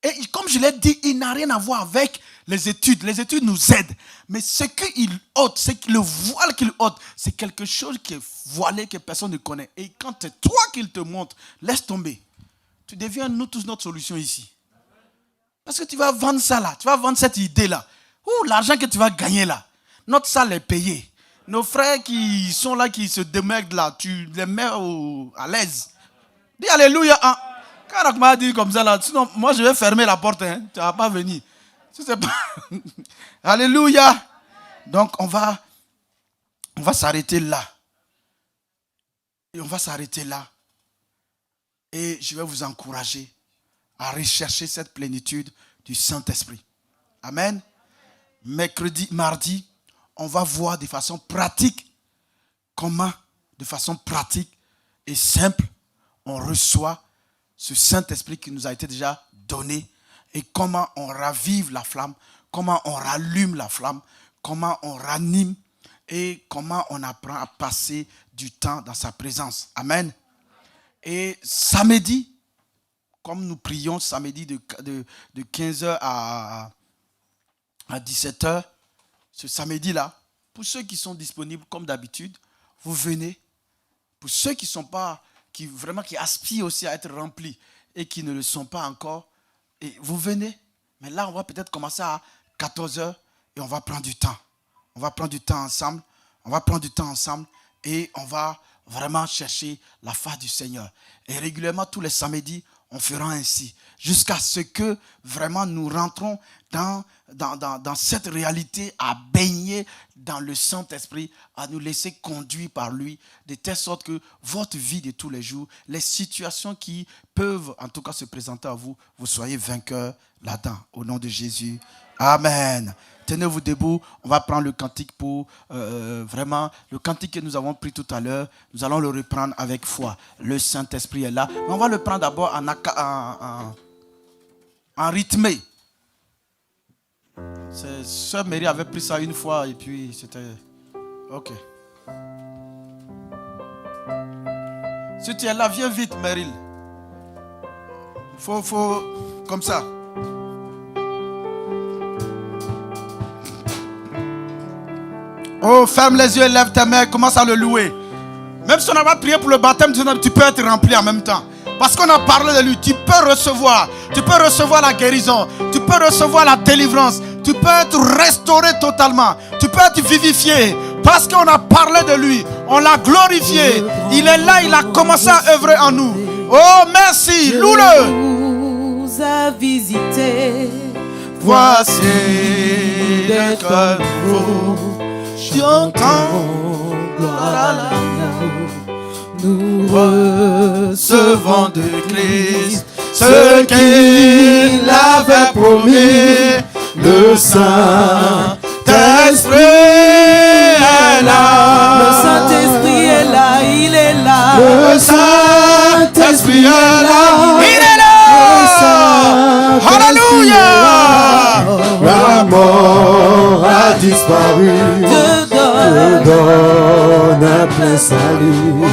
Et comme je l'ai dit, il n'a rien à voir avec les études. Les études nous aident. Mais ce qu'il ôte, le voile qu'il ôte, c'est quelque chose qui est voilé, que personne ne connaît. Et quand c'est toi qu'il te montre, laisse tomber. Tu deviens nous tous notre solution ici. Parce que tu vas vendre ça là. Tu vas vendre cette idée là. Ouh, l'argent que tu vas gagner là. Notre salle est payée. Nos frères qui sont là, qui se démerdent là, tu les mets à l'aise. Dis alléluia. Hein. Quand on m'a dit comme ça là, sinon moi je vais fermer la porte. Hein. Tu ne vas pas venir. Si c'est pas... Alléluia. Donc on va s'arrêter là. Et on va s'arrêter là. Et je vais vous encourager à rechercher cette plénitude du Saint-Esprit. Amen. Mercredi, mardi, on va voir de façon pratique comment, de façon pratique et simple, on reçoit ce Saint-Esprit qui nous a été déjà donné et comment on ravive la flamme, comment on rallume la flamme, comment on ranime et comment on apprend à passer du temps dans sa présence. Amen. Et samedi, comme nous prions samedi de 15h à 17h, ce samedi-là, pour ceux qui sont disponibles comme d'habitude, vous venez. Pour ceux qui sont pas, qui aspirent aussi à être remplis et qui ne le sont pas encore, et vous venez. Mais là, on va peut-être commencer à 14h et on va prendre du temps. On va prendre du temps ensemble. Et on va vraiment chercher la face du Seigneur. Et régulièrement, tous les samedis, on fera ainsi. Jusqu'à ce que vraiment nous rentrons dans cette réalité, à baigner dans le Saint-Esprit, à nous laisser conduire par lui, de telle sorte que votre vie de tous les jours, les situations qui peuvent en tout cas se présenter à vous, vous soyez vainqueurs là-dedans. Au nom de Jésus. Amen. Tenez-vous debout, on va prendre le cantique pour vraiment, le cantique que nous avons pris tout à l'heure, nous allons le reprendre avec foi. Le Saint-Esprit est là, mais on va le prendre d'abord en rythmé. Sœur Mary avait pris ça une fois et puis c'était... Ok. Si tu es là, viens vite, Meryl. Faut comme ça. Oh, ferme les yeux et lève tes mains, commence à le louer. Même si on n'a pas prié pour le baptême, tu peux être rempli en même temps. Parce qu'on a parlé de lui, tu peux recevoir la guérison, tu peux recevoir la délivrance, tu peux être restauré totalement, tu peux être vivifié. Parce qu'on a parlé de lui, on l'a glorifié. Il est là, il a commencé à œuvrer en nous. Oh, merci, loue-le. Nous a visité. Voici d'être nouveau. J'entends gloire à l'amour. Nous recevons de Christ ce qu'il avait promis. Le Saint-Esprit est là. Le Saint-Esprit est là, il est là. Le Saint-Esprit est là, il est là. Alléluia. La mort a disparu. Te donne un plein salut.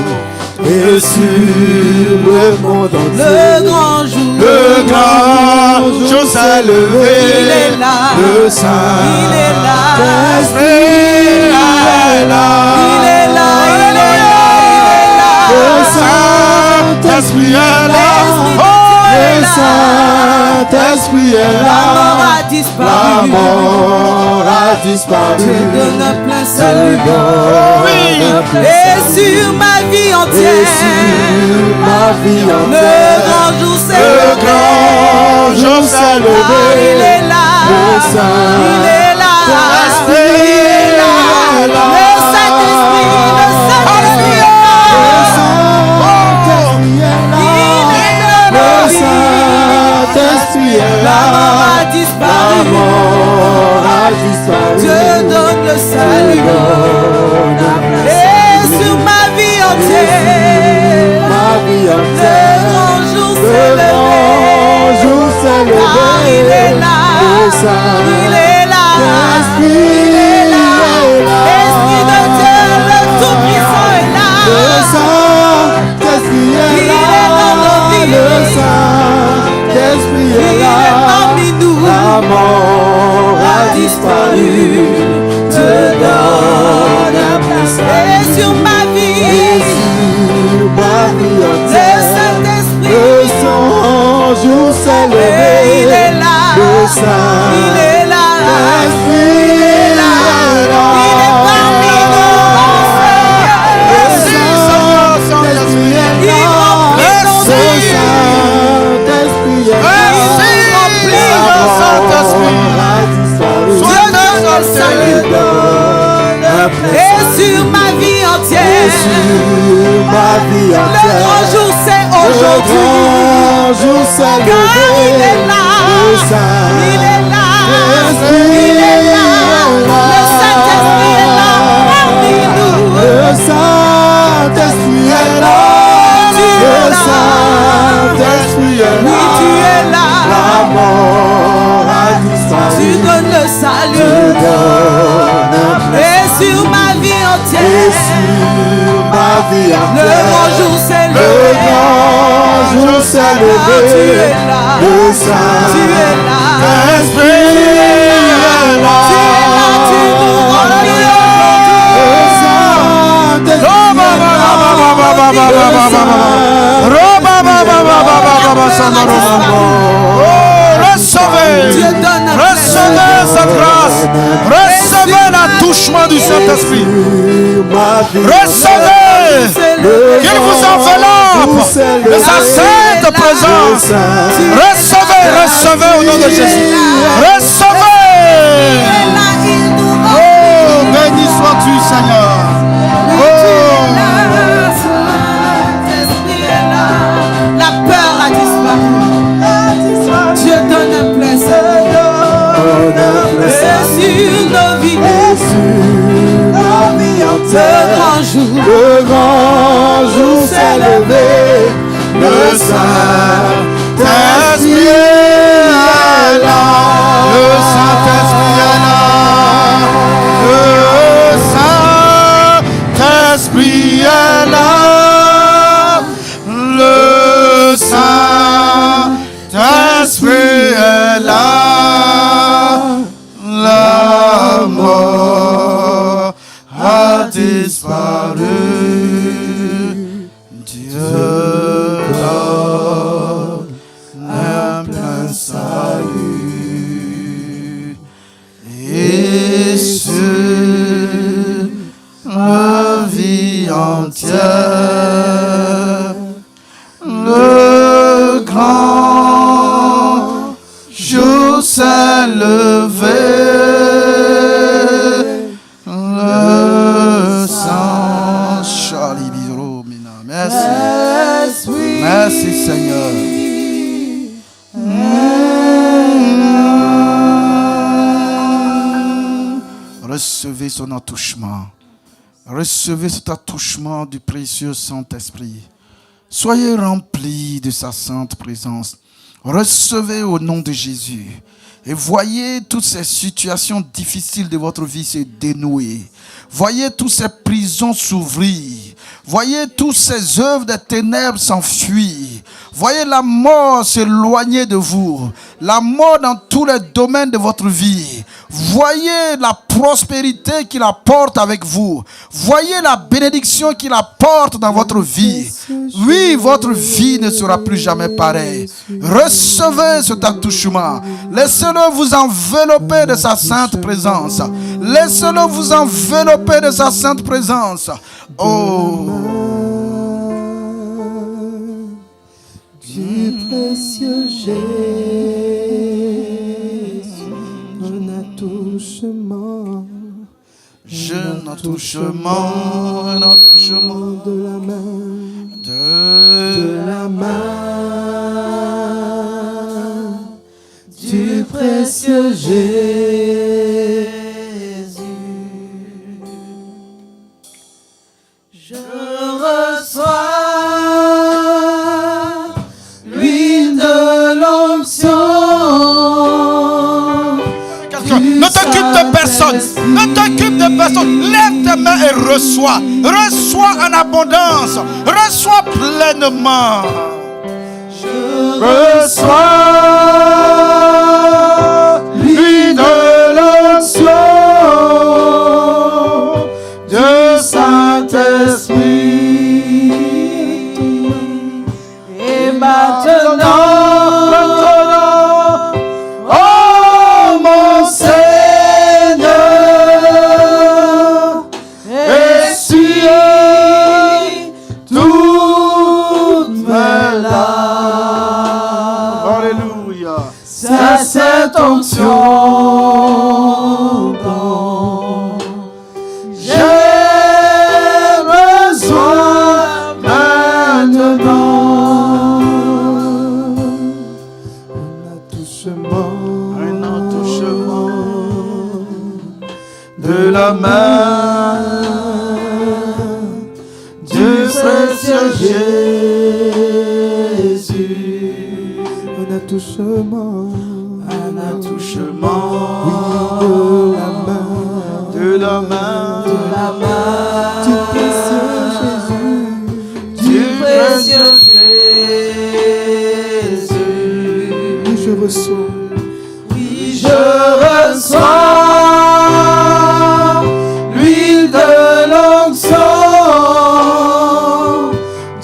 Et sur le monde entier, le grand jour s'est levé. Il est là. Le Saint-Esprit il est là. est là. Il est là, il est là, il est là. Le Saint-Esprit est là. Le Saint-Esprit est là. La mort a disparu. La mort a disparu. Te donne un plein salut. Oui. Et sur ma vie entière, le grand jour s'est levé. Le grand jour s'est levé. Ah, il est là. Le Saint-Esprit Il est là. est là. Le Saint-Esprit, le Saint-Esprit est là. Le Saint-Esprit est là. La mort a disparu. Dieu donne le salut. Et sur ma vie entière, le grand jour s'est levé. Ah, il est là. Il est là. Il est là. L'Esprit de Dieu, le Tout-Puissant est là. Il est dans nos vies. Il est parmi nous. La mort a disparu. Te donne un plein salut. Et sur ma vie, le Saint-Esprit, le jour s'est levé. et il est là. Le Saint- Il est là. Esprit Il est là. Il est parmi nous. grand jour s'est levé. il est là. Le Saint-Esprit Il est là. Il est là. Le Saint-Esprit est là parmi nous. Le Saint-Esprit est là. Tu es Le là. Saint-Esprit est Oui, là. tu es là. La mort a disparu. Tu donnes le salut. Et sur ma vie Et entière, sur ma vie le entière, grand jour s'est le levé. grand jour s'est levé. Ah, tu es là. Le Tu es Saint-Esprit là. est là. Tu es là. Tu nous remplis Le Saint-Esprit est là. Recevez cette grâce. Recevez l'attouchement du Saint-Esprit. Recevez qu'il vous enveloppe de sa sainte présence. Recevez au nom de Jésus. Recevez. Oh, béni sois-tu, Seigneur. La peur a disparu. Dieu donne un plein salut. Et sur nos vies, le grand jour s'est levé. Le Saint-Esprit est là. Le Saint-Esprit est là. Le Saint-Esprit est là. Le Saint-Esprit est là. La mort a disparu. Dieu donne un plein salut. Et sur ma vie entière, le grand jour s'est levé. Le sang Charlie Biro Mina. Merci. Merci Seigneur. Recevez son attouchement. Recevez cet attouchement du précieux Saint-Esprit. Soyez remplis de sa sainte présence. Recevez au nom de Jésus. Et voyez toutes ces situations difficiles de votre vie se dénouer. Voyez toutes ces prisons s'ouvrir. Voyez toutes ces œuvres des ténèbres s'enfuir. Voyez la mort s'éloigner de vous. La mort dans tous les domaines de votre vie. Voyez la prospérité qu'il apporte avec vous. Voyez la bénédiction qu'il apporte dans votre vie. Oui, votre vie ne sera plus jamais pareille. Recevez cet attouchement. Laissez-le vous envelopper de sa sainte présence. Laissez-le vous envelopper de sa sainte présence. Oh, Du précieux Jésus, un attouchement, un attouchement de la main, de la main du précieux Jésus. je reçois l'huile de l'onction. Ne t'occupe de personne. Ne t'occupe de personne. Lève tes mains et reçois. Reçois en abondance. Reçois pleinement. Reçois l'huile de l'onction du Saint-Esprit. Et maintenant, oh mon Seigneur, essuie toutes mes larmes. Alléluia. précieux Jésus. Un attouchement. Un attouchement. Oui, de la main. du précieux Jésus. Du précieux Jésus. Oui, je reçois. Oui, je reçois l'huile de l'onction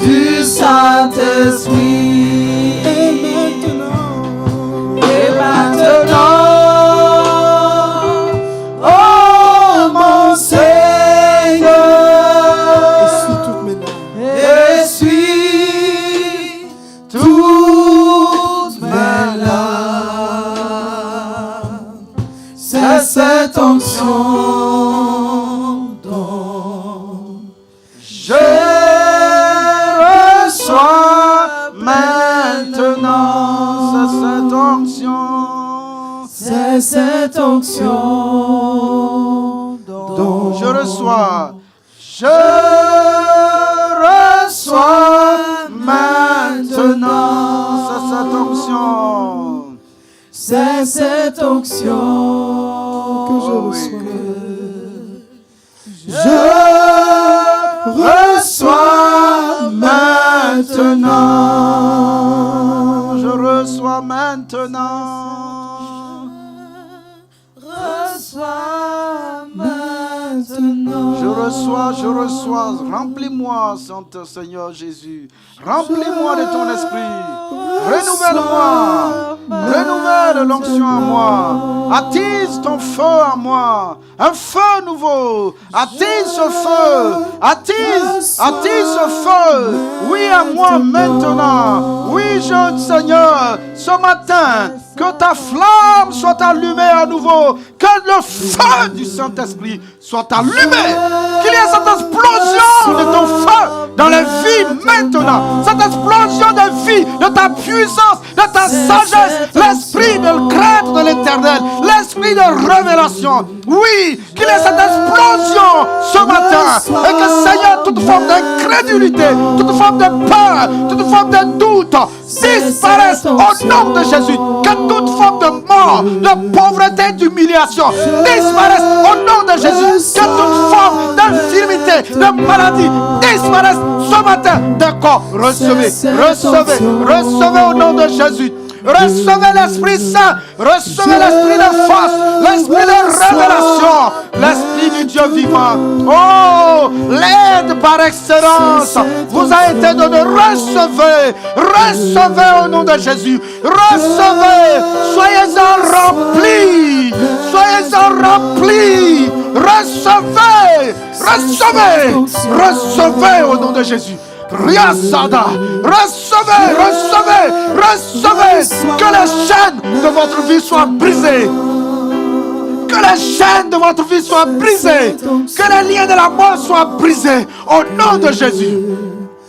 du Saint-Esprit. Et maintenant, oh mon Seigneur, essuie toutes mes larmes. C'est cette onction dont je reçois maintenant. C'est cette onction. C'est cette onction dont Je reçois. Je reçois maintenant. C'est cette onction. C'est cette onction Que je reçois. Je reçois maintenant. Je reçois maintenant. reçois maintenant. Je reçois. Remplis-moi, Saint-Seigneur Jésus. Remplis-moi de ton esprit. Renouvelle-moi. Renouvelle l'onction en moi. Attise ton feu en moi. Un feu nouveau. Attise ce feu. Attise ce feu. Oui, à moi maintenant. Oui, jeune Seigneur, ce matin, que ta flamme soit allumée à nouveau. Que le feu du Saint-Esprit soit allumé. Qu'il y ait cette explosion de ton feu dans les vies maintenant. Cette explosion de vie, de ta puissance, de ta sagesse. L'esprit de crainte de l'éternel. L'esprit de révélation. Oui, qu'il y ait cette explosion ce matin. Et que Seigneur, toute forme d'incrédulité, toute forme de peur, toute forme de doute disparaisse au nom de Jésus. Que toute forme de mort, de pauvreté, d'humiliation disparaisse au nom de Jésus. Que toute forme d'infirmité, de maladie disparaisse ce matin. D'accord, recevez au nom de Jésus. Recevez l'Esprit Saint, recevez l'Esprit de force, l'Esprit de révélation, l'Esprit du Dieu vivant. Oh, l'aide par excellence vous a été donné. Recevez au nom de Jésus. Recevez, soyez-en remplis, recevez au nom de Jésus. Riasada, recevez, que les chaînes de votre vie soient brisées. Que les chaînes de votre vie soient brisées. Que les liens de la mort soient brisés au nom de Jésus.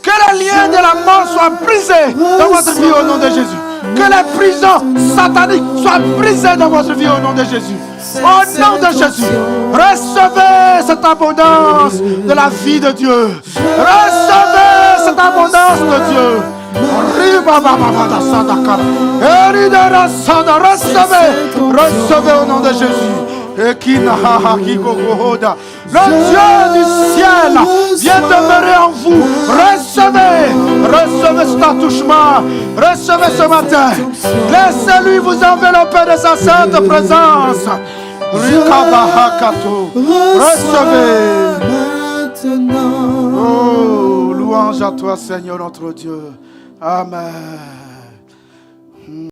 Que les liens de la mort soient brisés dans votre vie au nom de Jésus. Que les prisons sataniques soient brisées dans votre vie au nom de Jésus. Au nom de Jésus, recevez cette abondance de la vie de Dieu. Recevez cette abondance de Dieu. Recevez au nom de Jésus. Le Dieu du ciel vient demeurer en vous. Recevez cet attouchement. Recevez ce matin. Laissez-lui vous envelopper de sa sainte présence. Recevez. Oh, louange à toi, Seigneur notre Dieu. Amen.